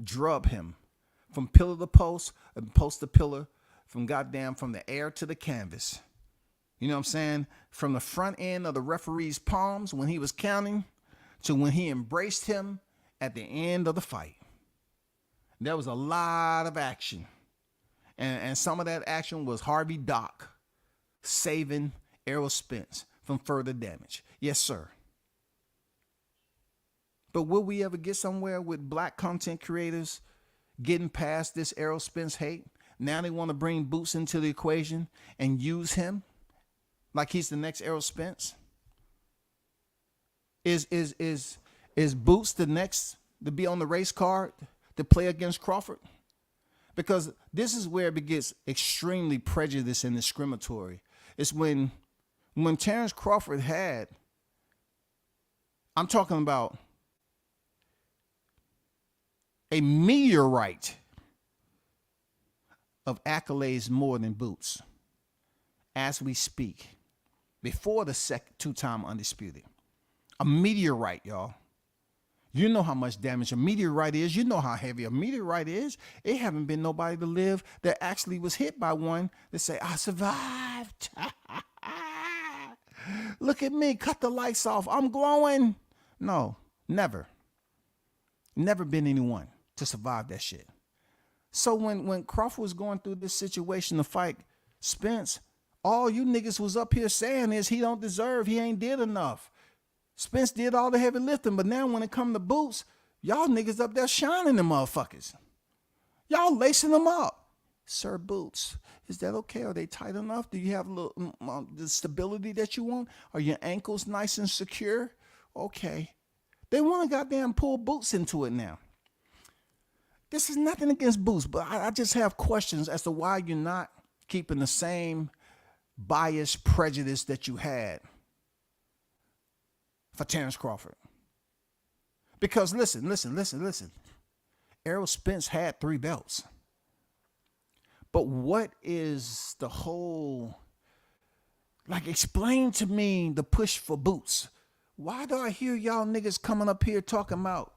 drug him from pillar to post and post to pillar, from the air to the canvas. You know what I'm saying? From the front end of the referee's palms when he was counting to when he embraced him at the end of the fight. There was a lot of action. And some of that action was Harvey Dock saving Errol Spence from further damage. Yes, sir. But will we ever get somewhere with black content creators getting past this Errol Spence hate? Now they want to bring Boots into the equation and use him like he's the next Errol Spence. Is Boots the next to be on the race card to play against Crawford? Because this is where it gets extremely prejudiced and discriminatory. It's when Terrence Crawford I'm talking about a meteorite of accolades more than Boots as we speak, before the two-time undisputed. A meteorite, y'all. You know how much damage a meteorite is. You know how heavy a meteorite is. It haven't been nobody to live that actually was hit by one that say, I survived. Look at me, cut the lights off, I'm glowing. No, never. Never been anyone to survive that shit. So when Crawford was going through this situation to fight Spence, all you niggas was up here saying is he don't deserve, he ain't did enough. Spence did all the heavy lifting, but now when it come to Boots, y'all niggas up there shining them motherfuckers. Y'all lacing them up. Sir Boots, is that okay? Are they tight enough? Do you have a little the stability that you want? Are your ankles nice and secure? Okay. They want to goddamn pull Boots into it now. This is nothing against Boots, but I just have questions as to why you're not keeping the same bias, prejudice that you had for Terrence Crawford. Because listen. Errol Spence had 3 belts. But what is the whole, explain to me the push for Boots. Why do I hear y'all niggas coming up here talking about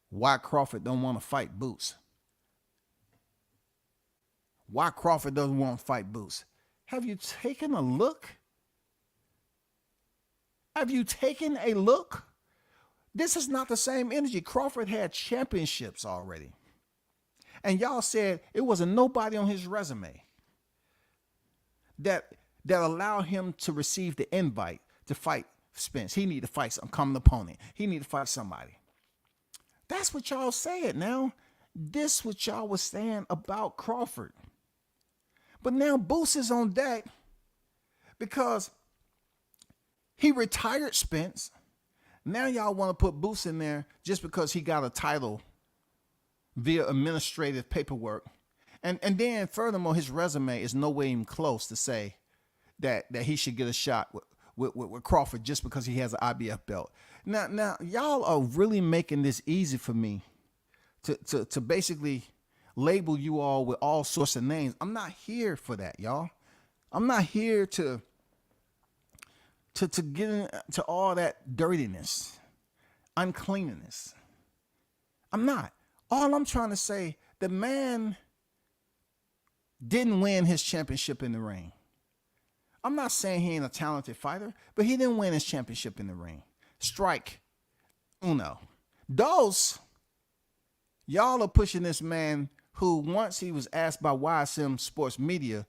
why Crawford don't want to fight Boots? Why Crawford doesn't want to fight Boots? Have you taken a look? Have you taken a look? This is not the same energy. Crawford had championships already. And y'all said it wasn't nobody on his resume that allowed him to receive the invite to fight Spence. He need to fight some common opponent. He need to fight somebody. That's what y'all said now. This what y'all was saying about Crawford. But now Boots is on deck because he retired Spence. Now y'all want to put Boots in there just because he got a title via administrative paperwork. And then furthermore, his resume is no way even close to say that he should get a shot with Crawford just because he has an IBF belt. Now y'all are really making this easy for me to basically label you all with all sorts of names. I'm not here for that, y'all. I'm not here to get into all that dirtiness, uncleanness. I'm not. All I'm trying to say, the man didn't win his championship in the ring. I'm not saying he ain't a talented fighter, but he didn't win his championship in the ring. Strike uno. Dos, y'all are pushing this man who once he was asked by YSM Sports Media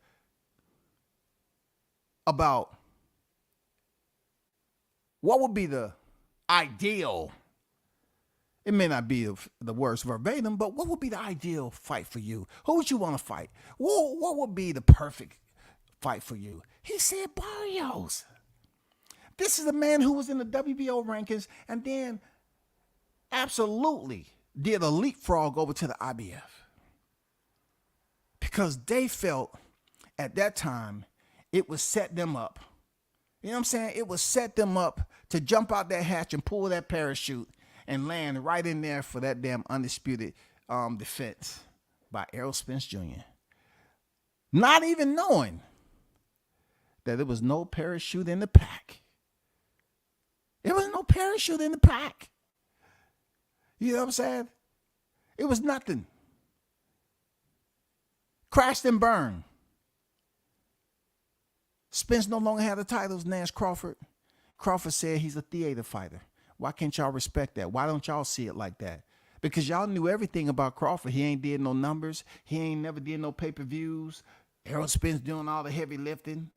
about what would be the ideal, it may not be the words verbatim, but what would be the ideal fight for you? Who would you want to fight? What would be the perfect fight for you? He said Barrios. This is a man who was in the WBO rankings and then absolutely did a leapfrog over to the IBF. Because they felt at that time it would set them up. You know what I'm saying? It would set them up to jump out that hatch and pull that parachute and land right in there for that damn undisputed defense by Errol Spence Jr. Not even knowing that there was no parachute in the pack. There was no parachute in the pack. You know what I'm saying? It was nothing. Crashed and burned. Spence no longer had the titles. Nash Crawford. Crawford said he's a theater fighter. Why can't y'all respect that? Why don't y'all see it like that? Because y'all knew everything about Crawford. He ain't did no numbers. He ain't never did no pay-per-views. Errol Spence doing all the heavy lifting.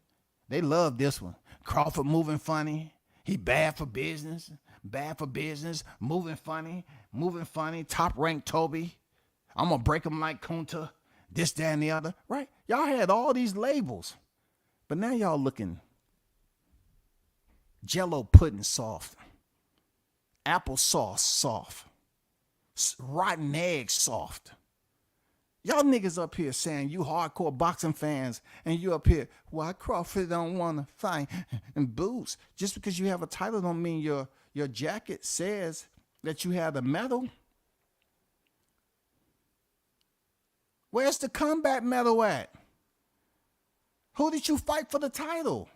They love this one. Crawford moving funny. He bad for business. Bad for business. Moving funny. Moving funny. Top-ranked Toby. I'm going to break him like Kunta. This, that, and the other. Right? Y'all had all these labels. But now y'all looking Jello pudding soft. Applesauce soft. Rotten egg soft. Y'all niggas up here saying you hardcore boxing fans and you up here, why Crawford don't want to fight and boots. Just because you have a title don't mean your jacket says that you have the medal. Where's the combat medal at? Who did you fight for the title?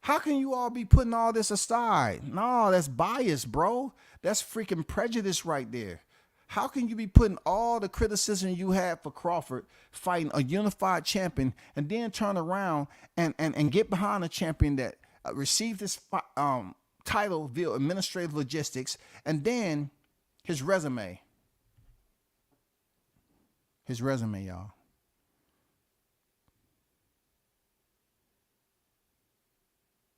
How can you all be putting all this aside? No, that's bias, bro. That's freaking prejudice right there. How can you be putting all the criticism you had for Crawford fighting a unified champion and then turn around and get behind a champion that received this title via administrative logistics, and then his resume. His resume, y'all.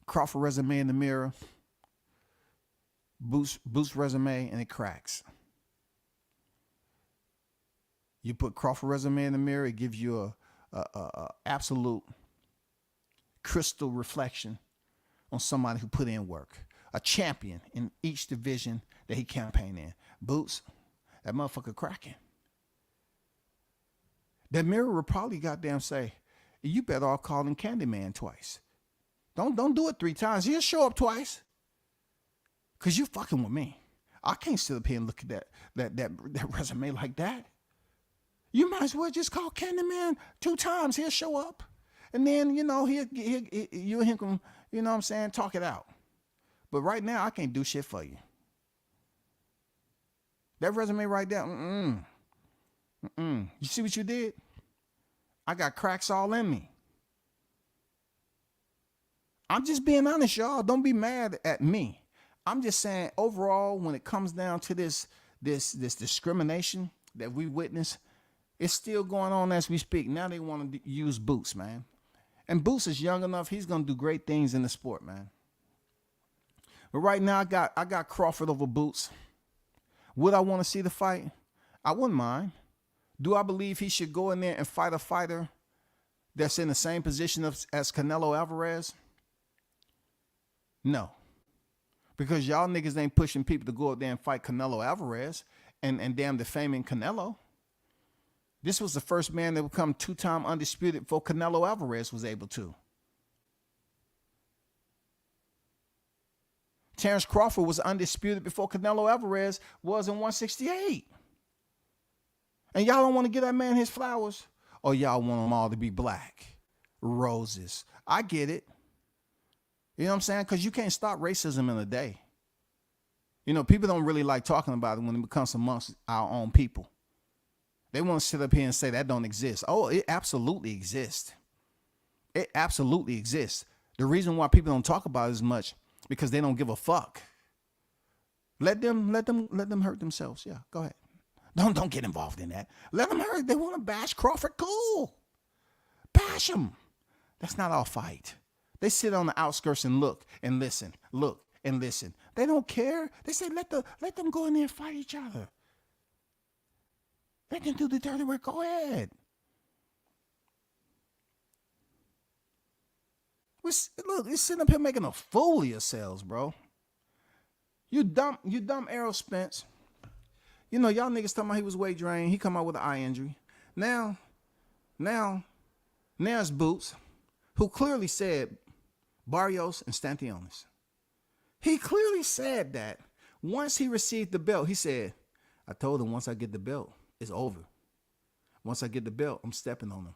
Crawford resume in the mirror. Boots resume, and it cracks. You put Crawford resume in the mirror, it gives you a absolute crystal reflection on somebody who put in work. A champion in each division that he campaigned in. Boots, that motherfucker cracking. That mirror will probably goddamn say, you better off calling Candyman twice. Don't do it 3 times. He'll show up twice. Cause you fucking with me. I can't sit up here and look at that resume like that. You might as well just call Candyman 2 times. He'll show up. And then, you know, you and him can, you know what I'm saying, talk it out. But right now, I can't do shit for you. That resume right there, You see what you did? I got cracks all in me. I'm just being honest, y'all. Don't be mad at me. I'm just saying, overall, when it comes down to this discrimination that we witness, it's still going on as we speak. Now they want to use Boots, man. And Boots is young enough. He's going to do great things in the sport, man. But right now, I got Crawford over Boots. Would I want to see the fight? I wouldn't mind. Do I believe he should go in there and fight a fighter that's in the same position as Canelo Alvarez? No. Because y'all niggas ain't pushing people to go out there and fight Canelo Alvarez and damn defaming Canelo. This was the first man that would become 2-time undisputed before Canelo Alvarez was able to. Terrence Crawford was undisputed before Canelo Alvarez was in 168. And y'all don't want to give that man his flowers? Or y'all want them all to be black? Roses. I get it. You know what I'm saying? Because you can't stop racism in a day. You know, people don't really like talking about it when it becomes amongst our own people. They want to sit up here and say that don't exist. Oh, it absolutely exists. It absolutely exists. The reason why people don't talk about it as much because they don't give a fuck. Let them hurt themselves. Yeah, go ahead. Don't get involved in that. Let them hurt. They want to bash Crawford. Cool. Bash him. That's not our fight. They sit on the outskirts and look and listen. Look and listen. They don't care. They say let them go in there and fight each other. They can do the dirty work. Go ahead. Look, you're sitting up here making a fool of yourselves, bro. You dumb Errol Spence. You know, y'all niggas talking about he was weight drained. He come out with an eye injury. Now it's Boots. who clearly said Barrios and Stantionis. He clearly said that once he received the belt, he said, I told him once I get the belt, it's over. Once I get the belt, I'm stepping on him.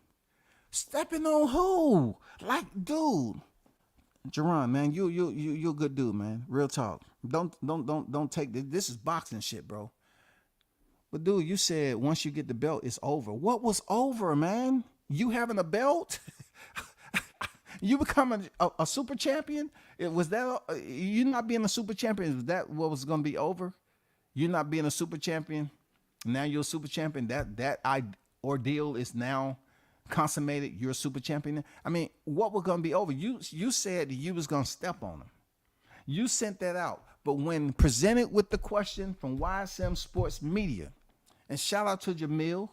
Stepping on who? Like, dude. Jerron, man, you a good dude, man. Real talk. Don't take this is boxing shit, bro. But dude, you said once you get the belt, it's over. What was over, man? You having a belt? You become a super champion? Was that you not being a super champion? Was that what was going to be over? You not being a super champion? Now you're a super champion. That ordeal is now consummated. You're a super champion. I mean, what was going to be over? You said you was going to step on him. You sent that out. But when presented with the question from YSM Sports Media, and shout out to Jamil,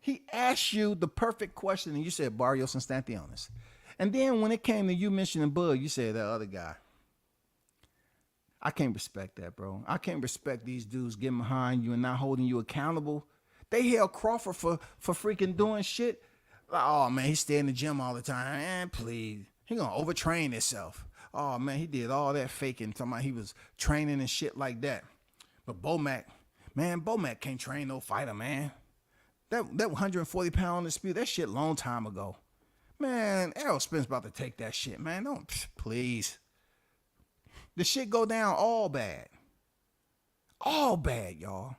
he asked you the perfect question, and you said Barrios and Stantionis. And then when it came to you mentioning Bud, you said that other guy. I can't respect that, bro. I can't respect these dudes getting behind you and not holding you accountable. They held Crawford for freaking doing shit. Oh, man, he stay in the gym all the time. Man, please. He gonna overtrain himself. Oh, man, he did all that faking. Talking about he was training and shit like that. But Bomac can't train no fighter, man. That 140-pound dispute, that shit long time ago. Man, Errol Spence about to take that shit, man. Don't, please. The shit go down all bad. All bad, y'all.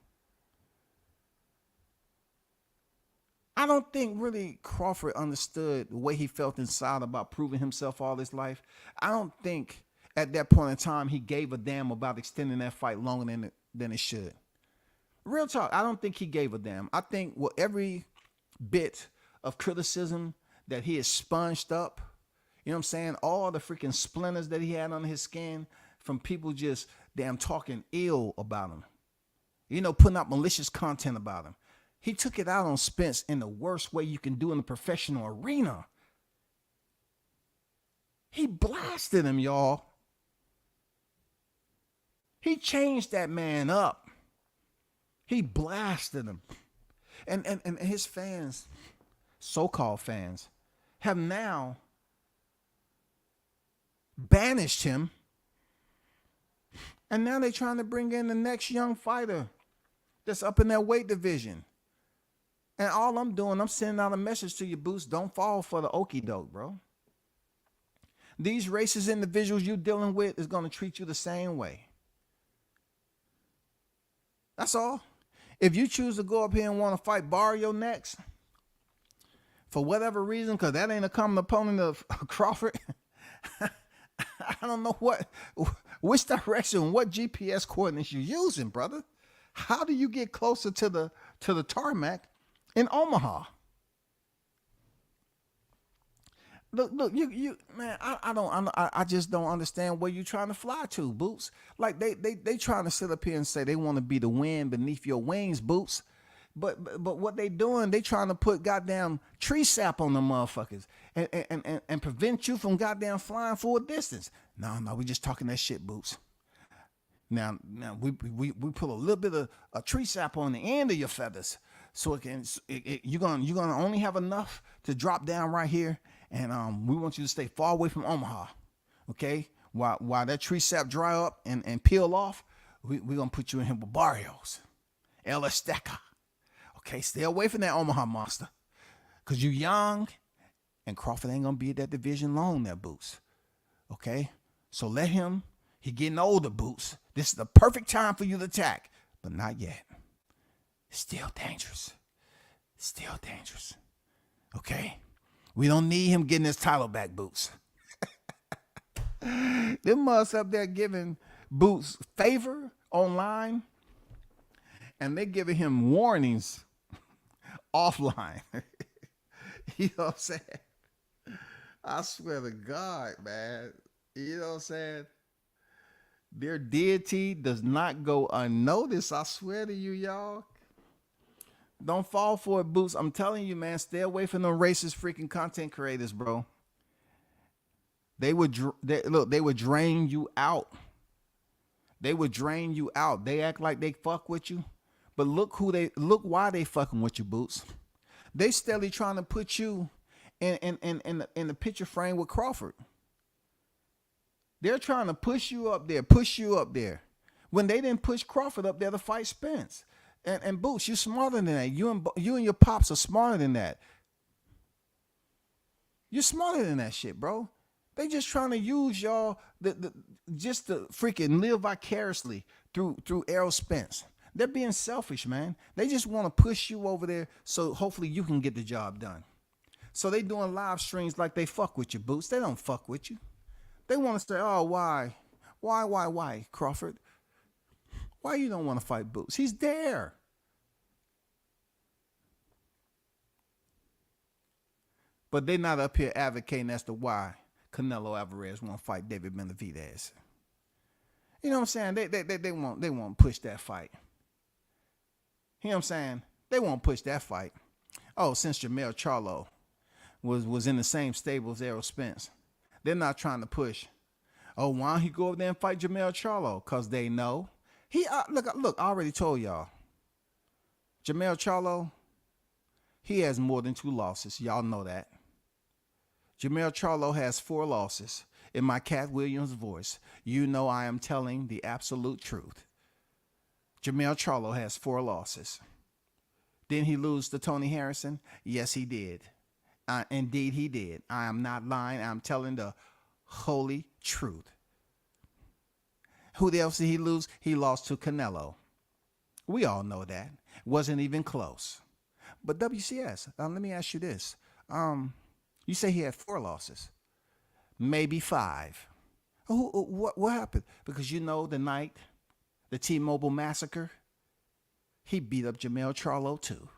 I don't think really Crawford understood the way he felt inside about proving himself all his life. I don't think at that point in time he gave a damn about extending that fight longer than it should. Real talk, I don't think he gave a damn. I think every bit of criticism that he has sponged up, you know what I'm saying? All the freaking splinters that he had on his skin from people just damn talking ill about him. You know, putting out malicious content about him. He took it out on Spence in the worst way you can do in the professional arena. He blasted him, y'all. He changed that man up. He blasted him. And his fans, so-called fans, have now banished him. And now they're trying to bring in the next young fighter that's up in that weight division. And all I'm doing, I'm sending out a message to you, Boots. Don't fall for the okie doke, bro. These racist individuals you're dealing with is going to treat you the same way. That's all. If you choose to go up here and want to fight Barrio next, for whatever reason, because that ain't a common opponent of Crawford, I don't know which direction, what GPS coordinates you're using, brother. How do you get closer to the tarmac in Omaha? Look, you man, I just don't understand where you're trying to fly to, Boots. Like they trying to sit up here and say they want to be the wind beneath your wings, Boots. But what they doing, they trying to put goddamn tree sap on the motherfuckers and prevent you from goddamn flying for a distance. No, we just talking that shit, Boots. Now we put a little bit of a tree sap on the end of your feathers, so you're gonna only have enough to drop down right here. And we want you to stay far away from Omaha, okay? While that tree sap dry up and peel off, we're going to put you in here with Barrios, El Azteca. Okay, stay away from that Omaha monster because you're young and Crawford ain't going to be at that division long there, Boots. Okay? So let him. He getting older, Boots. This is the perfect time for you to attack, but not yet. It's still dangerous. Still dangerous. Okay? We don't need him getting his title back, Boots. Them mugs up there giving Boots favor online, and they giving him warnings offline. You know what I'm saying? I swear to God, man. You know what I'm saying? Their deity does not go unnoticed. I swear to you, y'all. Don't fall for it, Boots. I'm telling you, man, stay away from them racist freaking content creators, bro. They would drain you out. They would drain you out. They act like they fuck with you, but look why they fucking with you, Boots. They steadily trying to put you in the picture frame with Crawford. They're trying to push you up there, when they didn't push Crawford up there to fight Spence. And Boots, you're smarter than that. You and your pops are smarter than that. You're smarter than that shit, bro. They just trying to use y'all just to freaking live vicariously through Errol Spence. They're being selfish, man. They just want to push you over there so hopefully you can get the job done. So they doing live streams like they fuck with you, Boots. They don't fuck with you. They want to say, oh, why, Crawford? Why you don't want to fight Boots? He's there. But they're not up here advocating as to why Canelo Alvarez won't fight David Benavidez. You know what I'm saying? They won't push that fight. You know what I'm saying? They won't push that fight. Oh, since Jermell Charlo was in the same stable as Errol Spence, they're not trying to push. Oh, why don't he go over there and fight Jermell Charlo? Because they know. Look, I already told y'all. Jermell Charlo, he has more than 2 losses. Y'all know that. Jermell Charlo has 4 losses. In my Cat Williams voice, you know I am telling the absolute truth. Jermell Charlo has 4 losses. Didn't he lose to Tony Harrison? Yes, he did. Indeed, he did. I am not lying. I'm telling the holy truth. Who else did he lose? He lost to Canelo. We all know that. Wasn't even close. But WCS, let me ask you this. You say he had 4 losses. Maybe 5. What happened? Because you know the night, the T-Mobile massacre, he beat up Jermell Charlo too.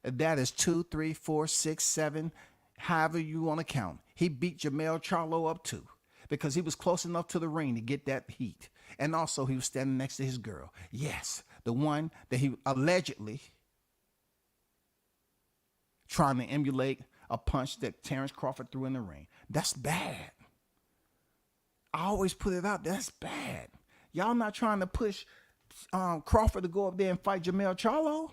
That is 2, 3, 4, 6, 7, however you want to count. He beat Jermell Charlo up too because he was close enough to the ring to get that heat. And also he was standing next to his girl. Yes, the one that he allegedly trying to emulate a punch that Terrence Crawford threw in the ring. That's bad. I always put it out. That's bad. Y'all not trying to push Crawford to go up there and fight Jermell Charlo?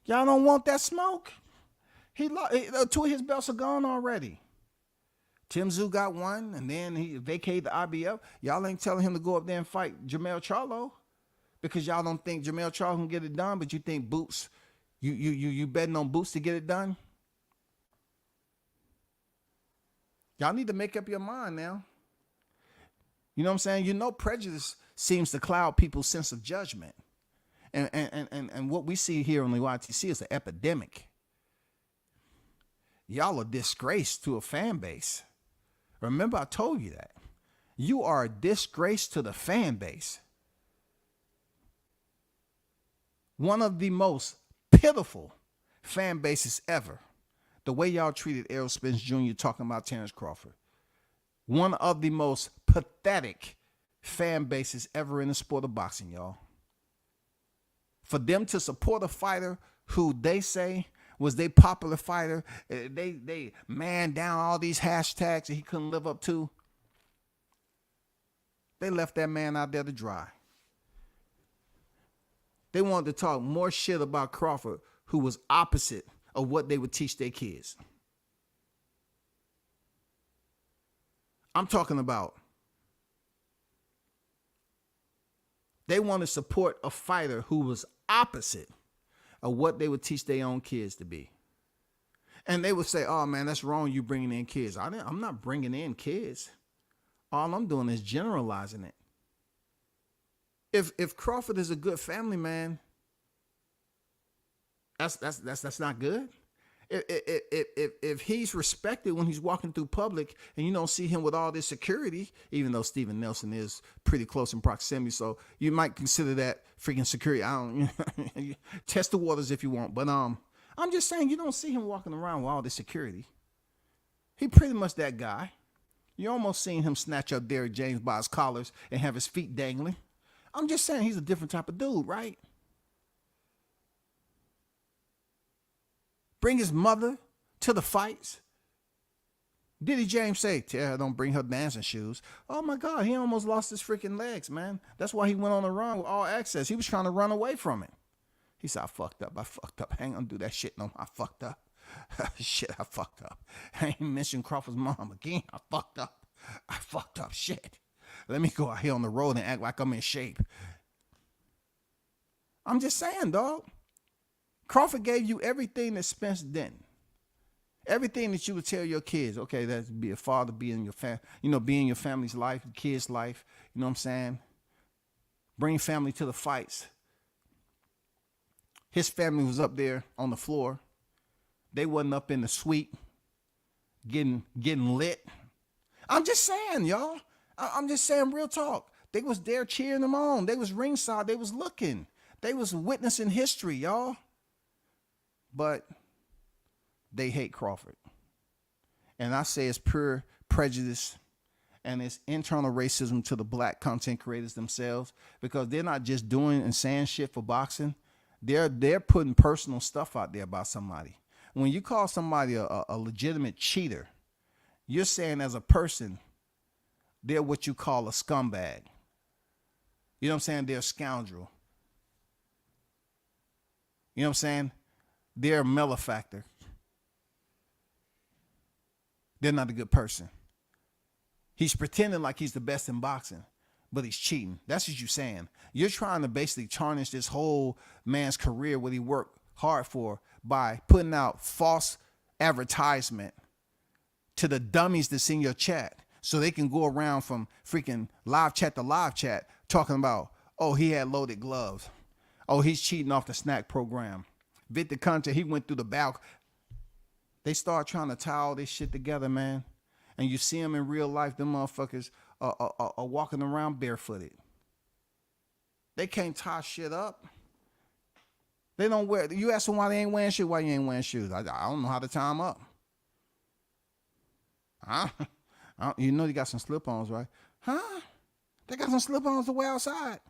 Y'all don't want that smoke? 2 of his belts are gone already. Tim Tszyu got 1, and then he vacated the IBF. Y'all ain't telling him to go up there and fight Jermell Charlo because y'all don't think Jermell Charlo can get it done, but you think Boots, you betting on Boots to get it done? Y'all need to make up your mind now. You know what I'm saying? You know, prejudice seems to cloud people's sense of judgment. And what we see here on the YTC is an epidemic. Y'all are disgrace to a fan base. Remember, I told you that. You are a disgrace to the fan base. One of the most pitiful fan bases ever. The way y'all treated Errol Spence Jr. talking about Terrence Crawford. One of the most pathetic fan bases ever in the sport of boxing, y'all. For them to support a fighter who they say was their popular fighter, they man down all these hashtags that he couldn't live up to. They left that man out there to dry. They wanted to talk more shit about Crawford, who was opposite of what they would teach their kids. I'm talking about they want to support a fighter who was opposite of what they would teach their own kids to be. And they would say, oh, man, that's wrong, you bringing in kids. I'm not bringing in kids. All I'm doing is generalizing it. If Crawford is a good family man, that's not good. If he's respected when he's walking through public and you don't see him with all this security, even though Steven Nelson is pretty close in proximity, so you might consider that freaking security. I don't test the waters if you want, but I'm just saying you don't see him walking around with all this security. He pretty much that guy. You almost seen him snatch up Derrick James by his collars and have his feet dangling. I'm just saying he's a different type of dude, right? Bring his mother to the fights. Diddy James say, tell her don't bring her dancing shoes. Oh my God, he almost lost his freaking legs, man. That's why he went on a run with All Access. He was trying to run away from it. He said, I fucked up. I ain't gonna do that shit no more. I fucked up. Shit, I fucked up. I ain't mentioned Crawford's mom again. I fucked up. Shit. Let me go out here on the road and act like I'm in shape. I'm just saying, dog. Crawford gave you everything that Spence didn't. Everything that you would tell your kids. Okay, that's be a father, be in your be in your family's life, kids' life. You know what I'm saying? Bring family to the fights. His family was up there on the floor. They wasn't up in the suite getting lit. I'm just saying, y'all. I'm just saying real talk. They was there cheering them on. They was ringside. They was looking. They was witnessing history, y'all. But they hate Crawford. And I say it's pure prejudice and it's internal racism to the black content creators themselves, because they're not just doing and saying shit for boxing. They're putting personal stuff out there about somebody. When you call somebody a legitimate cheater, you're saying as a person, they're what you call a scumbag. You know what I'm saying? They're a scoundrel. You know what I'm saying? They're a malefactor. They're not a good person. He's pretending like he's the best in boxing, but he's cheating. That's what you're saying. You're trying to basically tarnish this whole man's career, what he worked hard for, by putting out false advertisement to the dummies that's in your chat, so they can go around from freaking live chat to live chat talking about, oh, he had loaded gloves. Oh, he's cheating off the snack program. Victor Conte, he went through the balcony. They start trying to tie all this shit together, man. And you see them in real life, them motherfuckers are walking around barefooted. They can't tie shit up. They don't wear, you ask them why they ain't wearing shoes. Why you ain't wearing shoes? I don't know how to tie them up. Huh? You know you got some slip-ons, right? Huh? They got some slip-ons to wear outside.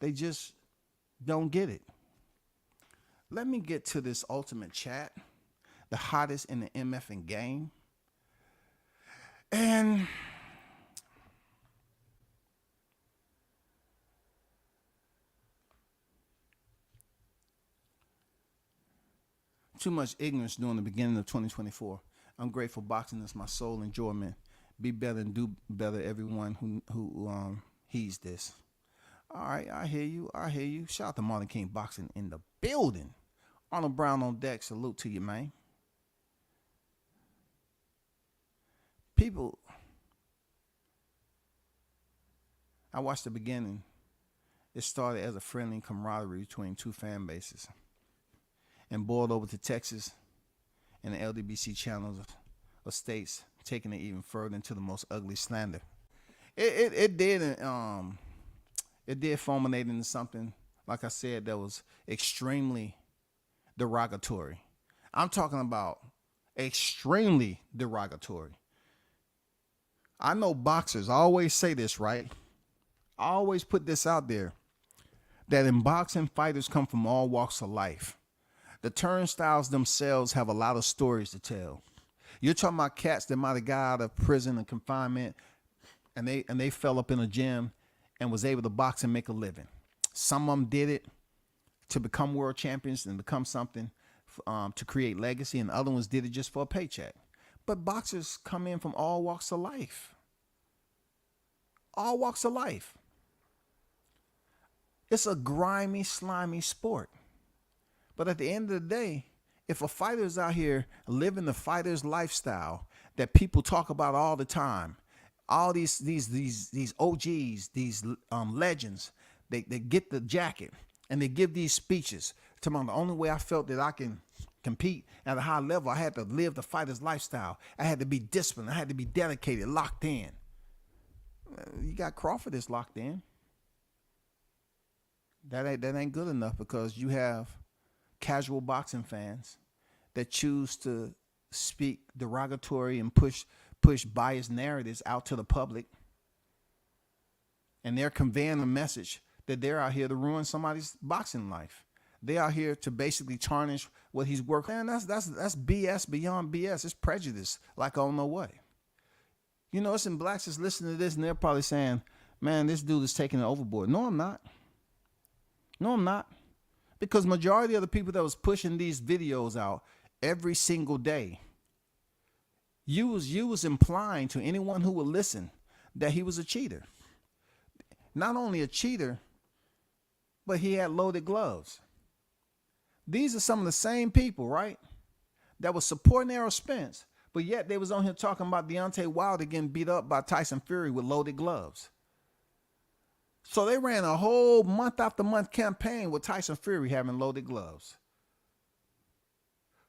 They just don't get it. Let me get to this ultimate chat, the hottest in the MFing game. And too much ignorance during the beginning of 2024. I'm grateful boxing is my sole enjoyment. Be better and do better, everyone who heeds this. All right, I hear you. Shout out to Martin King Boxing in the building. Arnold Brown on deck. Salute to you, man. People, I watched the beginning. It started as a friendly camaraderie between two fan bases and boiled over to Texas and the LDBC channels of states, taking it even further into the most ugly slander. It did fulminate into something, like I said, that was extremely derogatory. I'm talking about extremely derogatory. I know boxers, I always say this, right? I always put this out there, that in boxing, fighters come from all walks of life. The turnstiles themselves have a lot of stories to tell. You're talking about cats that might have got out of prison and confinement, and they fell up in a gym and was able to box and make a living. Some of them did it to become world champions and become something, to create legacy, and other ones did it just for a paycheck. But boxers come in from all walks of life. All walks of life. It's a grimy, slimy sport. But at the end of the day, if a fighter is out here living the fighter's lifestyle that people talk about all the time, all these OGs, these legends, they get the jacket and they give these speeches. To me, the only way I felt that I can compete at a high level, I had to live the fighter's lifestyle. I had to be disciplined. I had to be dedicated, locked in. You got Crawford that's locked in. That ain't good enough, because you have casual boxing fans that choose to speak derogatory and push biased narratives out to the public, and they're conveying a message that they're out here to ruin somebody's boxing life. They out here to basically tarnish what he's worked. Man, that's BS beyond BS. It's prejudice like I don't know what. You know, some blacks is listening to this and they're probably saying, man, this dude is taking it overboard. No, I'm not. No, I'm not. Because majority of the people that was pushing these videos out every single day. You was implying to anyone who would listen that he was a cheater. Not only a cheater, but he had loaded gloves. These are some of the same people, right, that was supporting Errol Spence, but yet they was on here talking about Deontay Wilder getting beat up by Tyson Fury with loaded gloves. So they ran a whole month after month campaign with Tyson Fury having loaded gloves.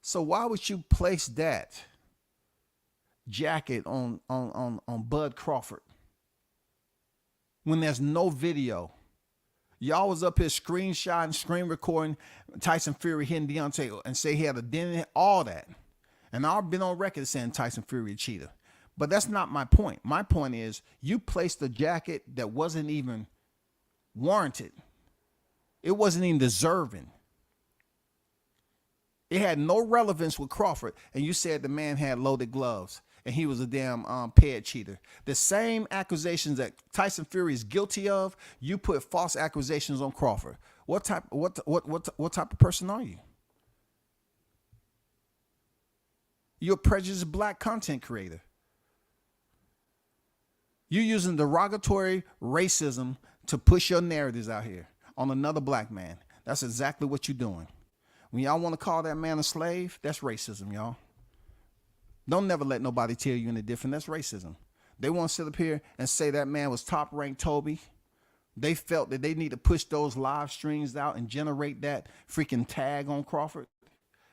So why would you place that jacket on Bud Crawford when there's no video? Y'all was up here screenshotting, screen recording Tyson Fury hitting Deontay and say he had a dent in it, all that. And I've been on record saying Tyson Fury a cheater. But that's not my point. My point is you placed a jacket that wasn't even warranted. It wasn't even deserving. It had no relevance with Crawford. And you said the man had loaded gloves and he was a damn paired cheater. The same accusations that Tyson Fury is guilty of, you put false accusations on Crawford. What type of person are you? You're a prejudiced black content creator. You're using derogatory racism to push your narratives out here on another black man. That's exactly what you're doing. When y'all want to call that man a slave, that's racism, y'all. Don't never let nobody tell you any different. That's racism. They want to sit up here and say that man was top-ranked Toby. They felt that they need to push those live streams out and generate that freaking tag on Crawford.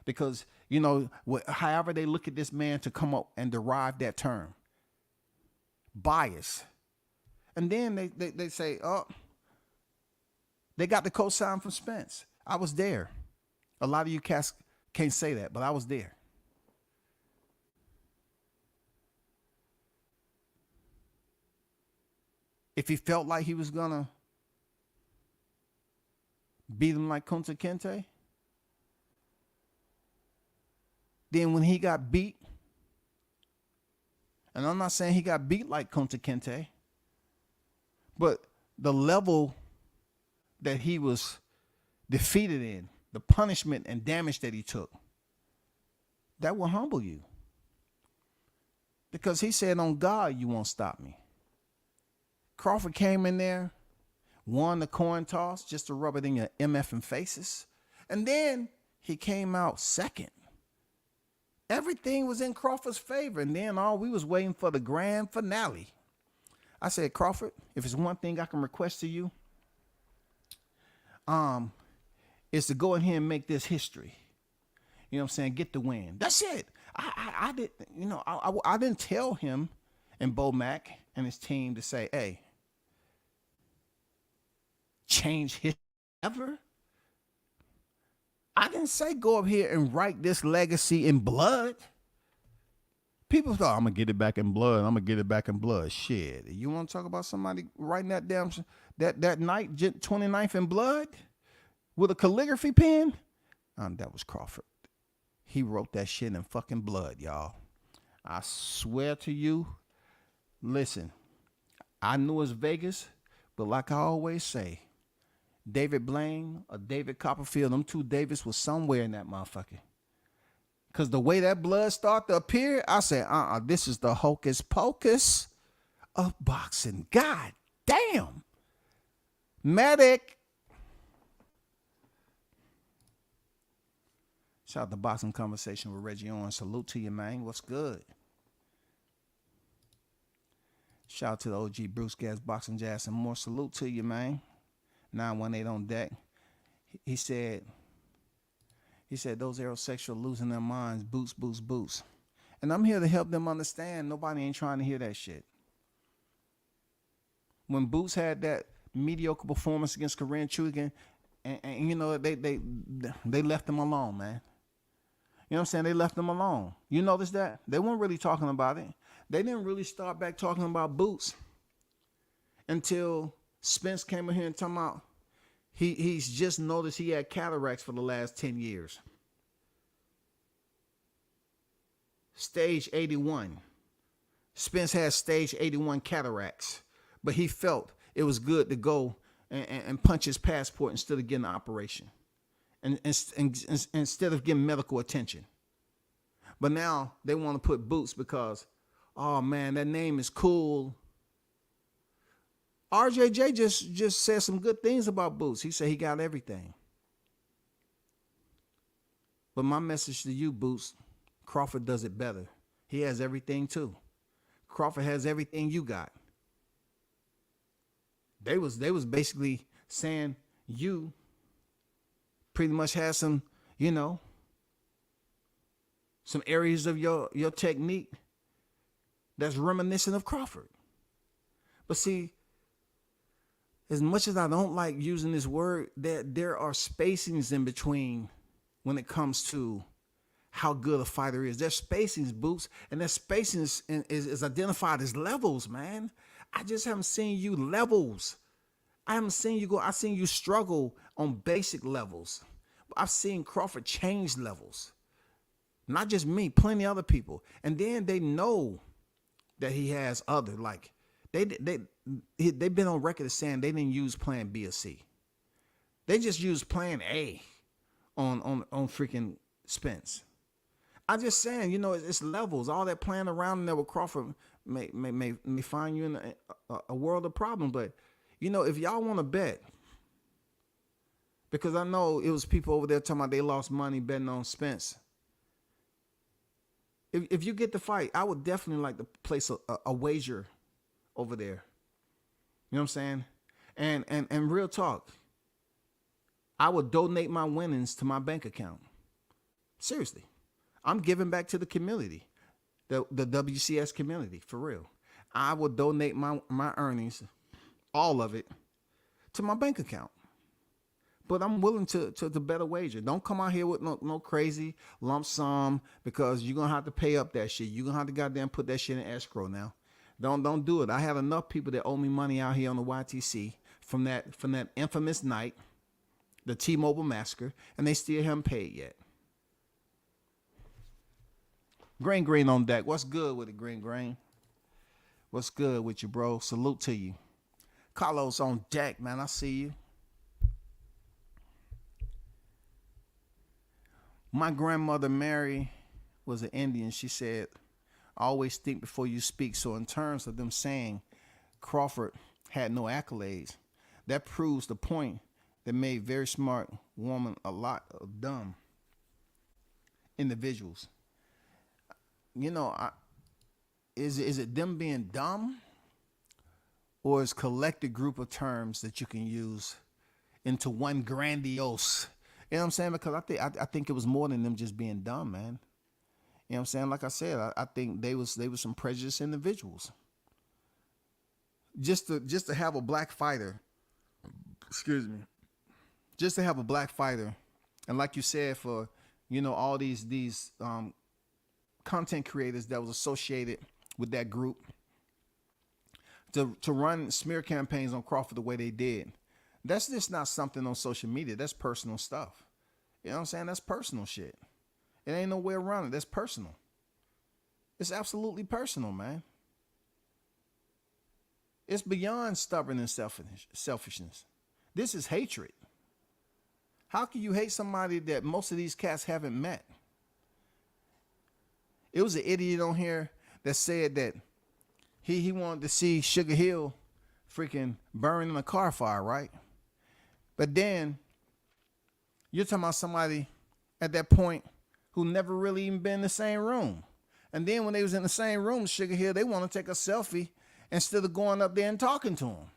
Because, you know, however they look at this man to come up and derive that term. Bias. And then they say, oh, they got the cosign from Spence. I was there. A lot of you cats can't say that, but I was there. If he felt like he was going to beat him like Kunta Kinte, then when he got beat, and I'm not saying he got beat like Kunta Kinte, but the level that he was defeated in, the punishment and damage that he took, that will humble you. Because he said, on God, you won't stop me. Crawford came in there, won the coin toss just to rub it in your MFing faces. And then he came out second. Everything was in Crawford's favor. And then all we was waiting for the grand finale. I said, Crawford, if it's one thing I can request to you, is to go in here and make this history. You know what I'm saying? Get the win. That's it. I didn't, you know, I didn't tell him and Bo Mack and his team to say, hey, change history ever. I didn't say go up here and write this legacy in blood. People thought, I'm going to get it back in blood. I'm going to get it back in blood. Shit. You want to talk about somebody writing that damn, that night, 29th in blood with a calligraphy pen? That was Crawford. He wrote that shit in fucking blood, y'all. I swear to you. Listen, I knew it's Vegas, but like I always say, David Blaine or David Copperfield, them two Davids was somewhere in that motherfucker. Because the way that blood started to appear, I said, this is the hocus pocus of boxing. God damn. Medic. Shout out to Boxing Conversation with Reggie Owens. Salute to you, man. What's good? Shout out to the OG Bruce Gas, Boxing Jazz, and more. Salute to you, man. 918 on deck. He said those aerosexual losing their minds, boots, boots, boots. And I'm here to help them understand nobody ain't trying to hear that shit. When Boots had that mediocre performance against Korean Chugan, and you know, they left him alone, man. You know what I'm saying? They left him alone. You notice that? They weren't really talking about it. They didn't really start back talking about Boots until Spence came in here and talking about he's just noticed he had cataracts for the last 10 years. Stage 81. Spence had stage 81 cataracts, but he felt it was good to go and punch his passport instead of getting an operation. And instead of getting medical attention. But now they want to put Boots because, oh man, that name is cool. RJJ just said some good things about Boots. He said he got everything. But my message to you, Boots, Crawford does it better. He has everything too. Crawford has everything you got. They was basically saying you pretty much had some, some areas of your technique that's reminiscent of Crawford. But see, as much as I don't like using this word, there are spacings in between when it comes to how good a fighter is. There's spacings, Boots, and that spacing is identified as levels, man. I just haven't seen you levels. I haven't seen you go. I've seen you struggle on basic levels. I've seen Crawford change levels. Not just me, plenty of other people. And then they know that he has other, like, they've been on record as saying they didn't use plan B or C. They just used plan A on freaking Spence. I'm just saying, it's levels. All that playing around in there with Crawford may find you in a world of problem. But, if y'all want to bet, because I know it was people over there talking about they lost money betting on Spence. If you get the fight, I would definitely like to place a wager over there. You know what I'm saying? And real talk, I would donate my winnings to my bank account. Seriously. I'm giving back to the community, the WCS community, for real. I would donate my earnings, all of it, to my bank account. But I'm willing to bet a wager. Don't come out here with no crazy lump sum, because you're going to have to pay up that shit. You're going to have to goddamn put that shit in escrow now. Don't do it. I have enough people that owe me money out here on the YTC from that infamous night, the T-Mobile massacre, and they still haven't paid yet. Green on deck. What's good with it, Green? What's good with you, bro? Salute to you. Carlos on deck, man. I see you. My grandmother Mary was an Indian. She said, always think before you speak. So in terms of them saying Crawford had no accolades, that proves the point that made very smart woman a lot of dumb individuals. Is it them being dumb, or is collective group of terms that you can use into one grandiose? You know what I'm saying? Because I think it was more than them just being dumb, man. You know what I'm saying? Like I said, I think they was some prejudiced individuals. Just to have a black fighter, excuse me, just to have a black fighter, and like you said, for all these content creators that was associated with that group to run smear campaigns on Crawford the way they did. That's just not something on social media. That's personal stuff. You know what I'm saying? That's personal shit. It ain't no way around it. That's personal. It's absolutely personal, man. It's beyond stubborn and selfishness. This is hatred. How can you hate somebody that most of these cats haven't met? It was an idiot on here that said that he wanted to see Sugar Hill freaking burn in a car fire, right? But then you're talking about somebody at that point who never really even been in the same room. And then when they was in the same room, Sugar Hill, they want to take a selfie instead of going up there and talking to him.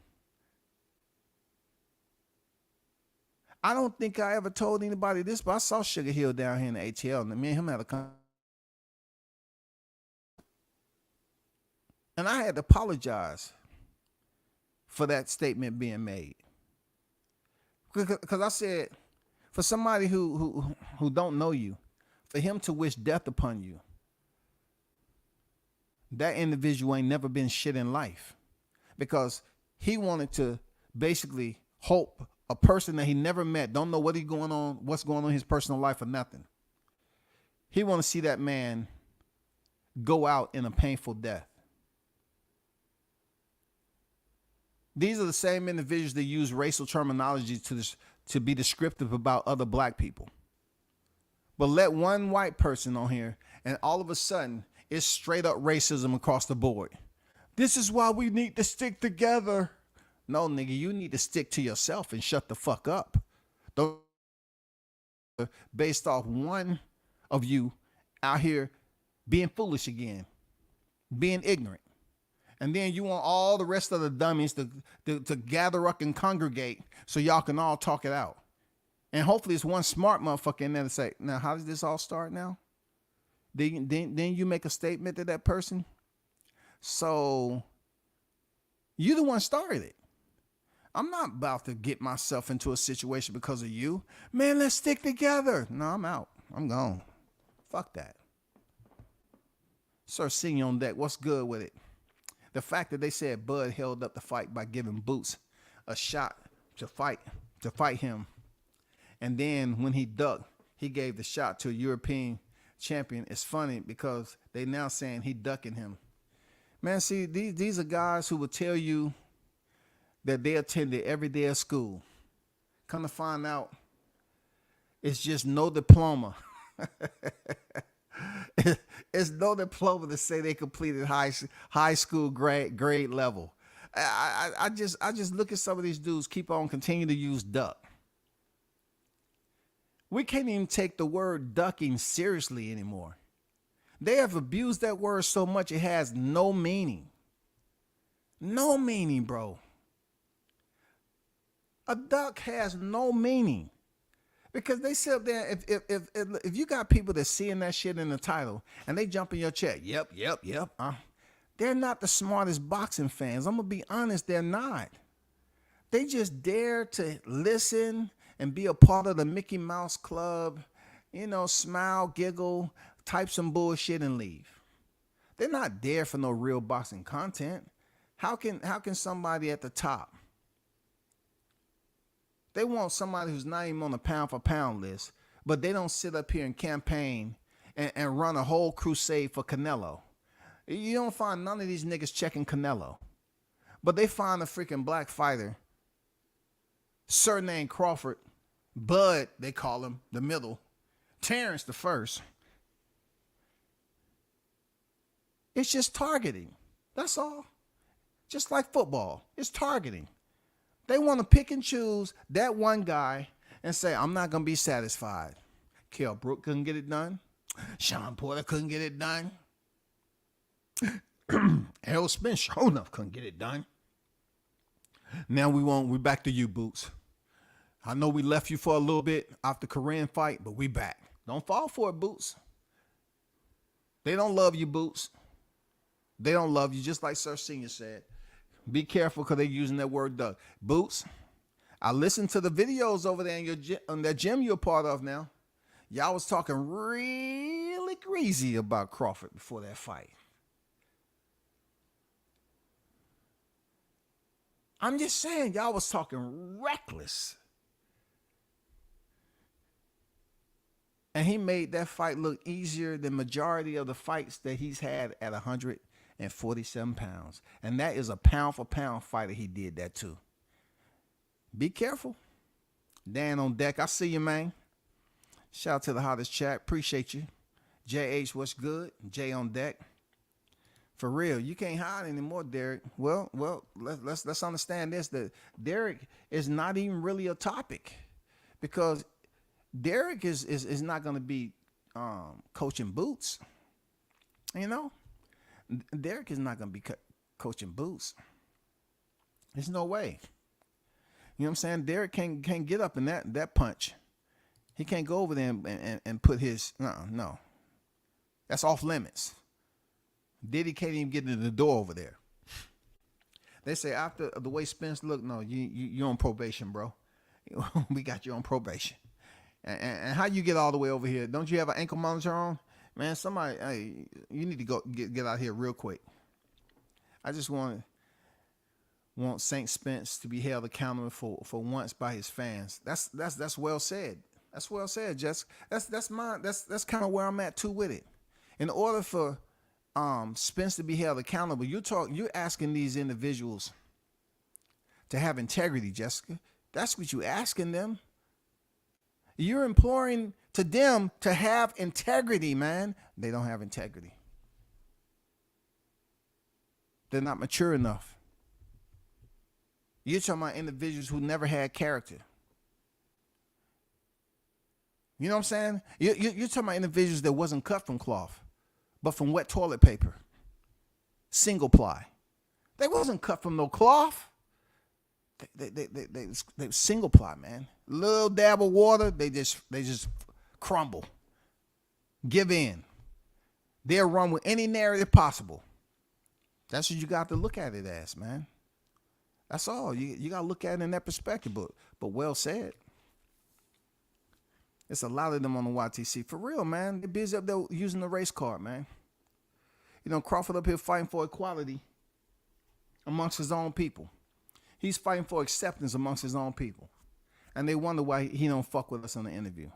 I don't think I ever told anybody this, but I saw Sugar Hill down here in the ATL, and me and him had a and I had to apologize for that statement being made. Because I said, for somebody who don't know you, for him to wish death upon you, that individual ain't never been shit in life. Because he wanted to basically hope a person that he never met, don't know what's going on in his personal life or nothing. He want to see that man go out in a painful death. These are the same individuals that use racial terminology to be descriptive about other black people. But let one white person on here, and all of a sudden, it's straight up racism across the board. This is why we need to stick together. No, nigga, you need to stick to yourself and shut the fuck up. Don't based off one of you out here being foolish again, being ignorant. And then you want all the rest of the dummies to gather up and congregate so y'all can all talk it out. And hopefully it's one smart motherfucker in there to say, now, how does this all start now? Then you make a statement to that person. So you the one started it. I'm not about to get myself into a situation because of you. Man, let's stick together. No, I'm out. I'm gone. Fuck that. Sir, seeing you on deck. What's good with it? The fact that they said Bud held up the fight by giving Boots a shot to fight him. And then when he ducked, he gave the shot to a European champion. It's funny because they now saying he ducking him. Man, see, these are guys who will tell you that they attended every day of school. Come to find out, it's just no diploma. It's no diploma to say they completed high school grade level. I just look at some of these dudes keep on continuing to use duck. We can't even take the word ducking seriously anymore. They have abused that word so much it has no meaning. No meaning, bro. A duck has no meaning. Because they sit up there, if you got people that seeing that shit in the title and they jump in your chat, yep. They're not the smartest boxing fans. I'm going to be honest, they're not. They just dare to listen and be a part of the Mickey Mouse Club, you know, smile, giggle, type some bullshit and leave. They're not there for no real boxing content. How can somebody at the top? They want somebody who's not even on the pound for pound list, but they don't sit up here and campaign and run a whole crusade for Canelo. You don't find none of these niggas checking Canelo, but they find a freaking black fighter, surnamed Crawford, Bud, they call him, the middle, Terrence the first. It's just targeting. That's all. Just like football, it's targeting. They want to pick and choose that one guy and say, I'm not going to be satisfied. Kell Brook couldn't get it done. Shawn Porter couldn't get it done. Errol Spence, sure enough, couldn't get it done. Now we're back to you, Boots. I know we left you for a little bit after the Korean fight, but we back. Don't fall for it, Boots. They don't love you, Boots. They don't love you, just like Sir Senior said. Be careful because they're using that word duck. Boots, I listened to the videos over there in that gym you're a part of now. Y'all was talking really greasy about Crawford before that fight. I'm just saying, y'all was talking reckless. And he made that fight look easier than majority of the fights that he's had at 147 pounds. And that is a pound for pound fighter he did that too. Be careful. Dan on deck. I see you, man. Shout out to the hottest chat. Appreciate you. JH, what's good? Jay on deck. For real, you can't hide anymore, Derek. Well, let's understand this, that Derek is not even really a topic, because Derek is not going to be coaching Boots. You know, Derek is not going to be coaching Boots. There's no way. You know what I'm saying? Derek can't get up in that punch. He can't go over there and put his no. That's off limits. Diddy can't even get into the door over there. They say after the way Spence looked, no, you're on probation, bro. We got you on probation. And how you get all the way over here? Don't you have an ankle monitor on? Man, somebody, hey, you need to go get out here real quick. I just want Saint Spence to be held accountable for once by his fans. That's well said. That's well said, Jess. That's kind of where I'm at too with it. In order for Spence to be held accountable, you're asking these individuals to have integrity, Jessica. That's what you're asking them. You're imploring to them to have integrity, man. They don't have integrity. They're not mature enough. You're talking about individuals who never had character. You know what I'm saying? You're talking about individuals that wasn't cut from cloth, but from wet toilet paper. Single ply. They wasn't cut from no cloth. They single ply, man. Little dab of water, they just crumble. Give in. They'll run with any narrative possible. That's what you got to look at it as, man. That's all. You got to look at it in that perspective, but well said. It's a lot of them on the YTC. For real, man. They're busy up there using the race card, man. You know, Crawford up here fighting for equality amongst his own people. He's fighting for acceptance amongst his own people. And they wonder why he don't fuck with us on the interview.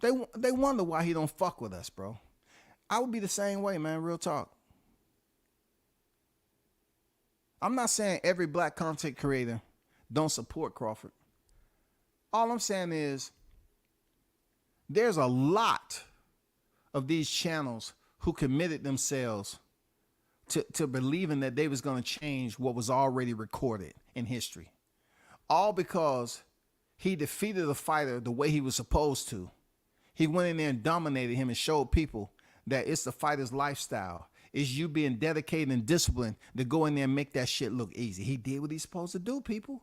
They wonder why he don't fuck with us, bro. I would be the same way, man. Real talk. I'm not saying every black content creator don't support Crawford. All I'm saying is there's a lot of these channels who committed themselves to believing that they was going to change what was already recorded in history. All because he defeated a fighter the way he was supposed to. He went in there and dominated him and showed people that it's the fighter's lifestyle. It's you being dedicated and disciplined to go in there and make that shit look easy. He did what he's supposed to do, people.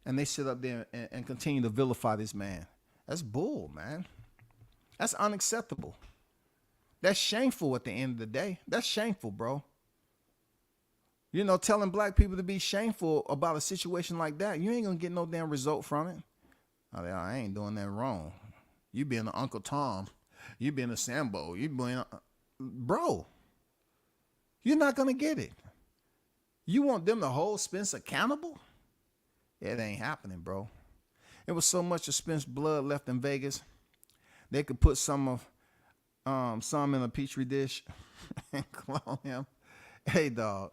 And they sit up there and continue to vilify this man. That's bull, man. That's unacceptable. That's shameful at the end of the day. That's shameful, bro. You know, telling black people to be shameful about a situation like that, you ain't gonna get no damn result from it. Oh, I ain't doing that wrong. You being an Uncle Tom. You being a Sambo. You being bro. You're not gonna get it. You want them to hold Spence accountable? It ain't happening, bro. It was so much of Spence blood left in Vegas. They could put some in a petri dish and clone him. Hey, dog.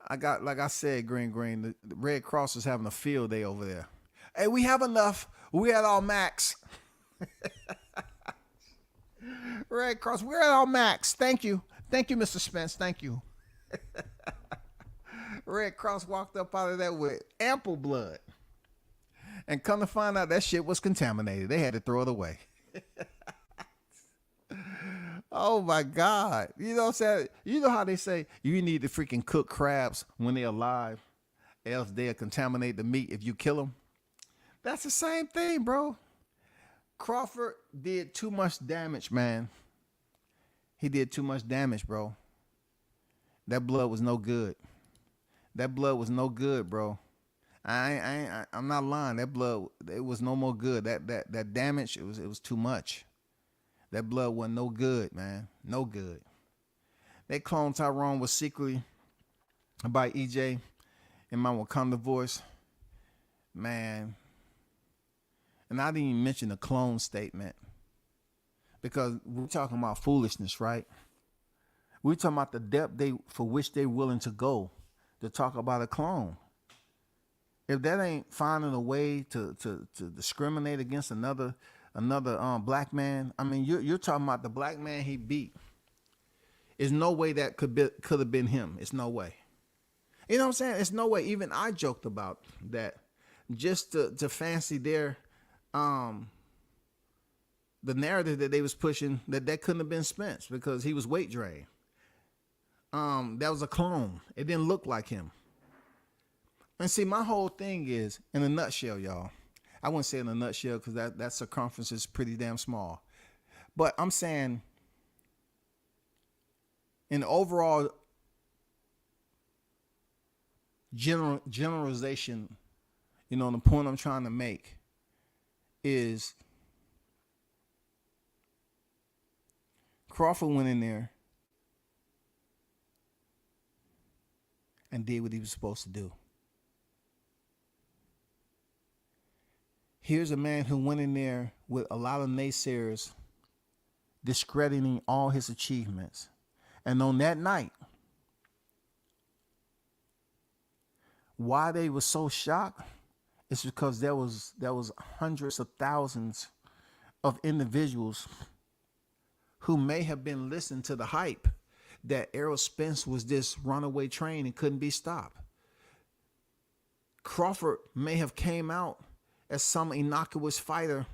Like I said, Green, the Red Cross is having a field day over there. Hey, we have enough. We at our max. Red Cross, we're at our max. Thank you. Thank you, Mr. Spence. Thank you. Red Cross walked up out of that with ample blood. And come to find out that shit was contaminated. They had to throw it away. Oh, my God. You know what I'm saying? You know how they say you need to freaking cook crabs when they're alive, else they'll contaminate the meat if you kill them? That's the same thing, bro. Crawford did too much damage, man. He did too much damage, bro. That blood was no good. That blood was no good, bro. I'm not lying. That blood, it was no more good. That damage, it was too much. That blood wasn't no good, man. No good. They cloned Tyrone was secretly by EJ in my Wakanda voice. Man. And I didn't even mention the clone statement. Because we're talking about foolishness, right? We're talking about the depth for which they're willing to go to talk about a clone. If that ain't finding a way to discriminate against another black man, I mean, you're talking about the black man he beat. There's no way that could have been him. It's no way. You know what I'm saying? It's no way. Even I joked about that, just to fancy their the narrative that they was pushing, that couldn't have been Spence because he was weight drained. That was a clone. It didn't look like him. And see, my whole thing is, in a nutshell, y'all, I wouldn't say in a nutshell because that circumference is pretty damn small. But I'm saying in overall generalization, you know, the point I'm trying to make is Crawford went in there and did what he was supposed to do. Here's a man who went in there with a lot of naysayers discrediting all his achievements. And on that night, why they were so shocked is because there was hundreds of thousands of individuals who may have been listening to the hype that Errol Spence was this runaway train and couldn't be stopped. Crawford may have came out as some innocuous fighter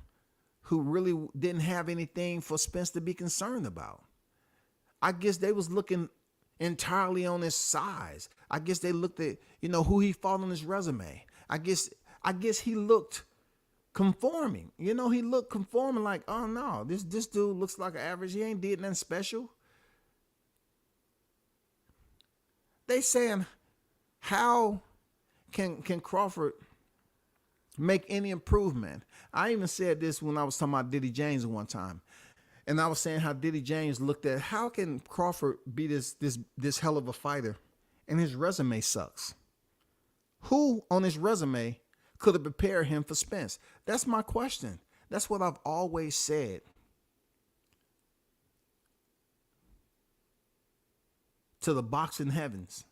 who really didn't have anything for Spence to be concerned about. I guess they was looking entirely on his size. I guess they looked at, who he fought on his resume. I guess he looked conforming. He looked conforming like, oh no, this dude looks like an average. He ain't did nothing special. They saying, how can Crawford make any improvement? I even said this when I was talking about Diddy James one time. And I was saying how Diddy James looked at, how can Crawford be this hell of a fighter and his resume sucks? Who on his resume could have prepared him for Spence? That's my question. That's what I've always said. To the boxing heavens.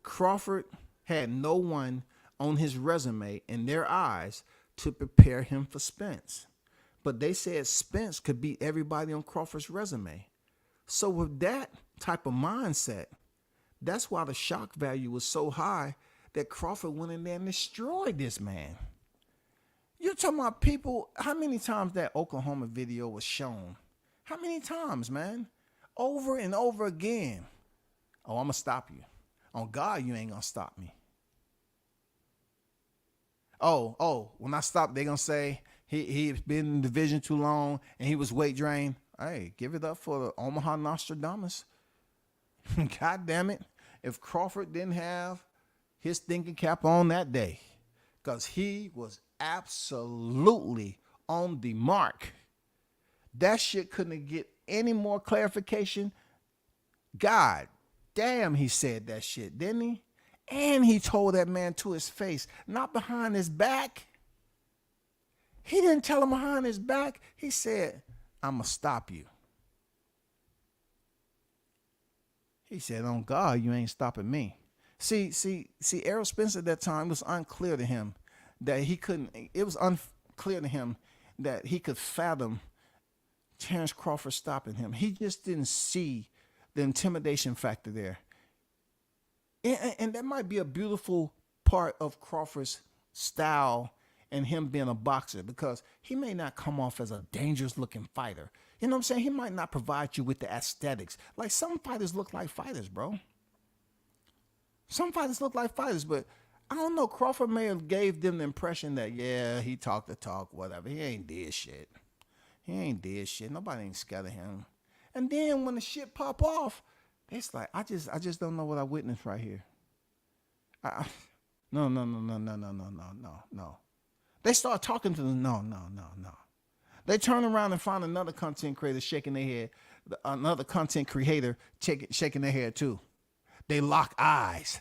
Crawford had no one on his resume in their eyes to prepare him for Spence. But they said Spence could beat everybody on Crawford's resume. So with that type of mindset, that's why the shock value was so high that Crawford went in there and destroyed this man. You're talking about people, how many times that Oklahoma video was shown? How many times, man? Over and over again. Oh, I'm going to stop you. On God, you ain't going to stop me. Oh, when I stop, they're going to say he's been in division too long and he was weight drained. Hey, give it up for the Omaha Nostradamus. God damn it. If Crawford didn't have his thinking cap on that day, because he was absolutely on the mark, that shit couldn't get any more clarification. God damn, he said that shit, didn't he? And he told that man to his face, not behind his back. He didn't tell him behind his back. He said, I'm going to stop you. He said, on God, you ain't stopping me. See, Errol Spence at that time, was unclear to him that he couldn't, it was unclear to him that he could fathom Terrence Crawford stopping him. He just didn't see the intimidation factor there. And that might be a beautiful part of Crawford's style and him being a boxer, because he may not come off as a dangerous looking fighter. You know what I'm saying? He might not provide you with the aesthetics. Like, some fighters look like fighters, bro. Some fighters look like fighters, but I don't know. Crawford may have gave them the impression that, yeah, he talked the talk, whatever. He ain't did shit. He ain't did shit. Nobody ain't scared of him. And then when the shit pop off, it's like, I just don't know what I witnessed right here. No. They start talking to them. No. They turn around and find another content creator shaking their head. Another content creator shaking their head too. They lock eyes.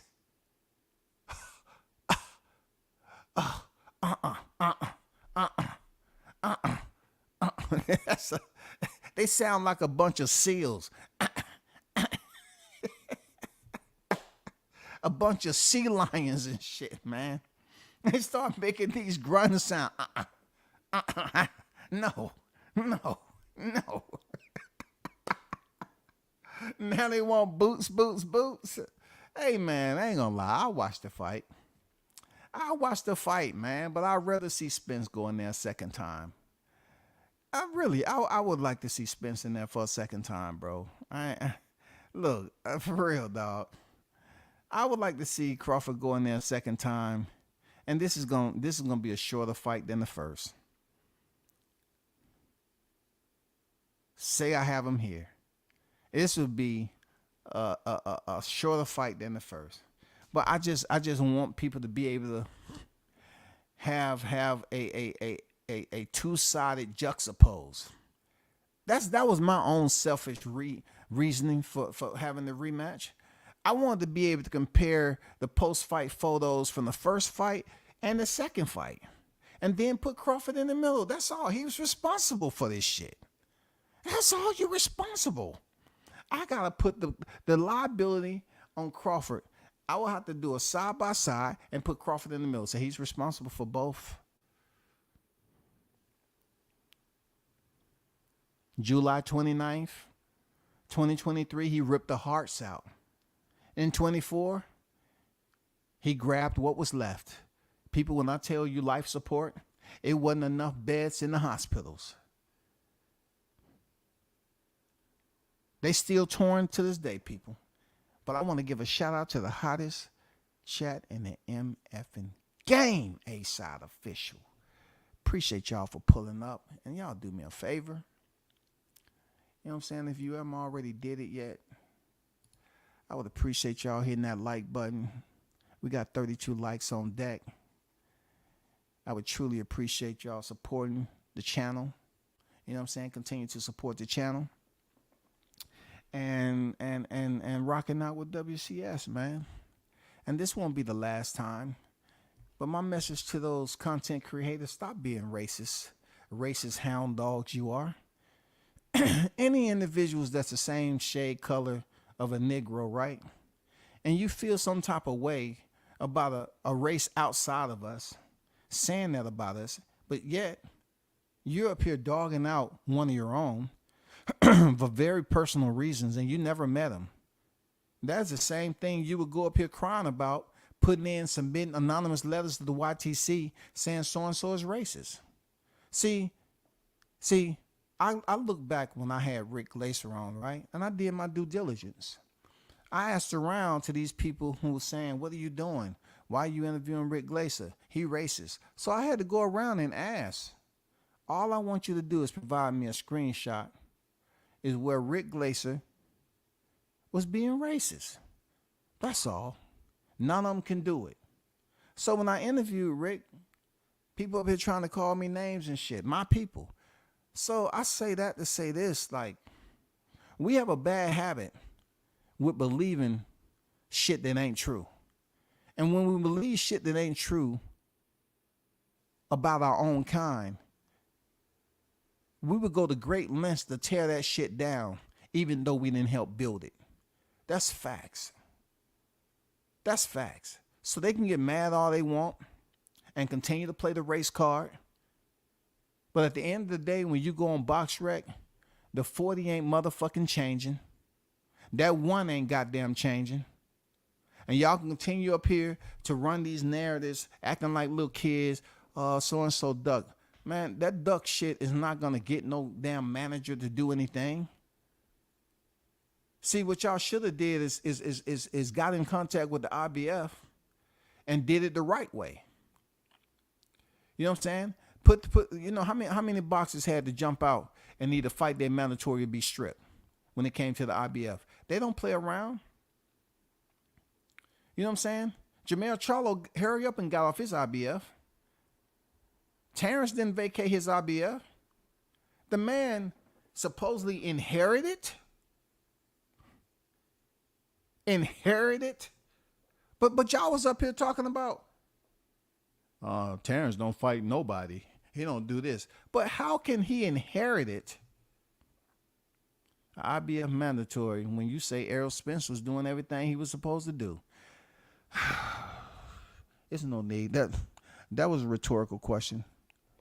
They sound like a bunch of seals. A bunch of sea lions and shit, man. They start making these grunting sound. No. Now they want boots. Hey, man, I ain't gonna lie. I watched the fight. Man, but I'd rather see Spence go in there a second time. I would like to see Spence in there for a second time, bro. Look, for real, dog. I would like to see Crawford go in there a second time, and this is gonna be a shorter fight than the first. Say I have him here. This would be a shorter fight than the first. But I just want people to be able to have a two-sided juxtapose. That was my own selfish reasoning for having the rematch. I wanted to be able to compare the post-fight photos from the first fight and the second fight, and then put Crawford in the middle. That's all. He was responsible for this shit. That's all. You're responsible. I gotta put the liability on Crawford. I will have to do a side-by-side and put Crawford in the middle. So he's responsible for both. July 29th, 2023, he ripped the hearts out. In 24, he grabbed what was left. People, when I tell you life support, it wasn't enough beds in the hospitals. They still torn to this day, people. But I want to give a shout out to the hottest chat in the MFing game, A-Side Official. Appreciate y'all for pulling up. And y'all do me a favor. You know what I'm saying? If you haven't already did it yet, I would appreciate y'all hitting that like button. We got 32 likes on deck. I would truly appreciate y'all supporting the channel. You know what I'm saying? Continue to support the channel. And rocking out with WCS, man. And this won't be the last time. But my message to those content creators, stop being racist hound dogs you are. Any individuals that's the same shade color of a Negro, right? And you feel some type of way about a race outside of us, saying that about us, but yet you're up here dogging out one of your own for very personal reasons, and you never met him. That's the same thing you would go up here crying about, submitting anonymous letters to the YTC saying so-and-so is racist. See, I look back when I had Rick Glaser on, right? And I did my due diligence. I asked around to these people who were saying, what are you doing? Why are you interviewing Rick Glaser? He racist. So I had to go around and ask. All I want you to do is provide me a screenshot is where Rick Glaser was being racist. That's all. None of them can do it. So when I interviewed Rick, people up here trying to call me names and shit, my people. So I say that to say this, like, we have a bad habit with believing shit that ain't true. And when we believe shit that ain't true about our own kind, we would go to great lengths to tear that shit down, even though we didn't help build it. That's facts. That's facts. So they can get mad all they want and continue to play the race card. But at the end of the day, when you go on BoxRec, the 40 ain't motherfucking changing. That one ain't goddamn changing. And y'all can continue up here to run these narratives, acting like little kids, so-and-so duck. Man, that duck shit is not going to get no damn manager to do anything. See, what y'all should have did is got in contact with the IBF and did it the right way. You know what I'm saying? Put you know, how many boxers had to jump out and either fight their mandatory or be stripped when it came to the IBF? They don't play around. You know what I'm saying? Jermell Charlo hurry up and got off his IBF. Terrence didn't vacate his IBF. The man supposedly inherited. But y'all was up here talking about Terrence don't fight nobody. He don't do this. But how can he inherit it? IBF mandatory when you say Errol Spence was doing everything he was supposed to do. It's no need. That was a rhetorical question.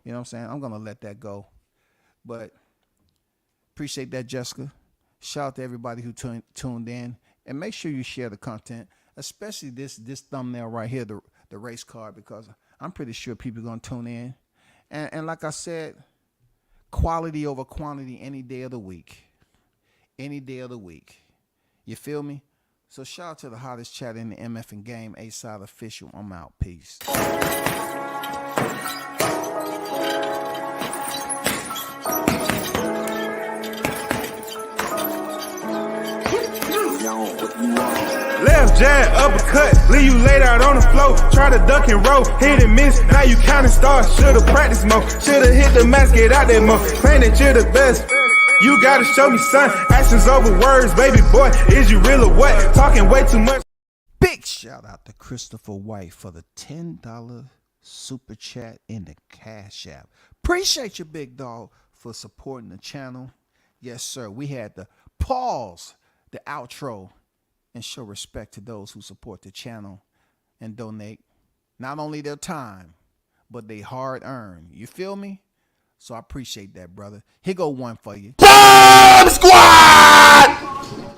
You know what I'm saying? I'm going to let that go. But appreciate that, Jessica. Shout out to everybody who tuned in. And make sure you share the content, especially this thumbnail right here, the race card, because I'm pretty sure people are going to tune in. And like I said, quality over quantity any day of the week. Any day of the week. You feel me? So shout out to the hottest chat in the MFing game, A-Side Official. I'm out. Peace. Left jab, uppercut, leave you laid out on the floor. Try to duck and roll, hit and miss. Now you counting stars. Should've practiced more. Should've hit the mask, get out there more. Claim that you're the best. You gotta show me, son. Actions over words, baby boy. Is you real or what? Talking way too much. Big shout out to Christopher White for the $10 super chat in the Cash App. Appreciate you, big dog, for supporting the channel. Yes, sir. We had to pause the outro and show respect to those who support the channel and donate not only their time, but they hard earned. You feel me? So I appreciate that, brother. Here go one for you. Bomb Squad!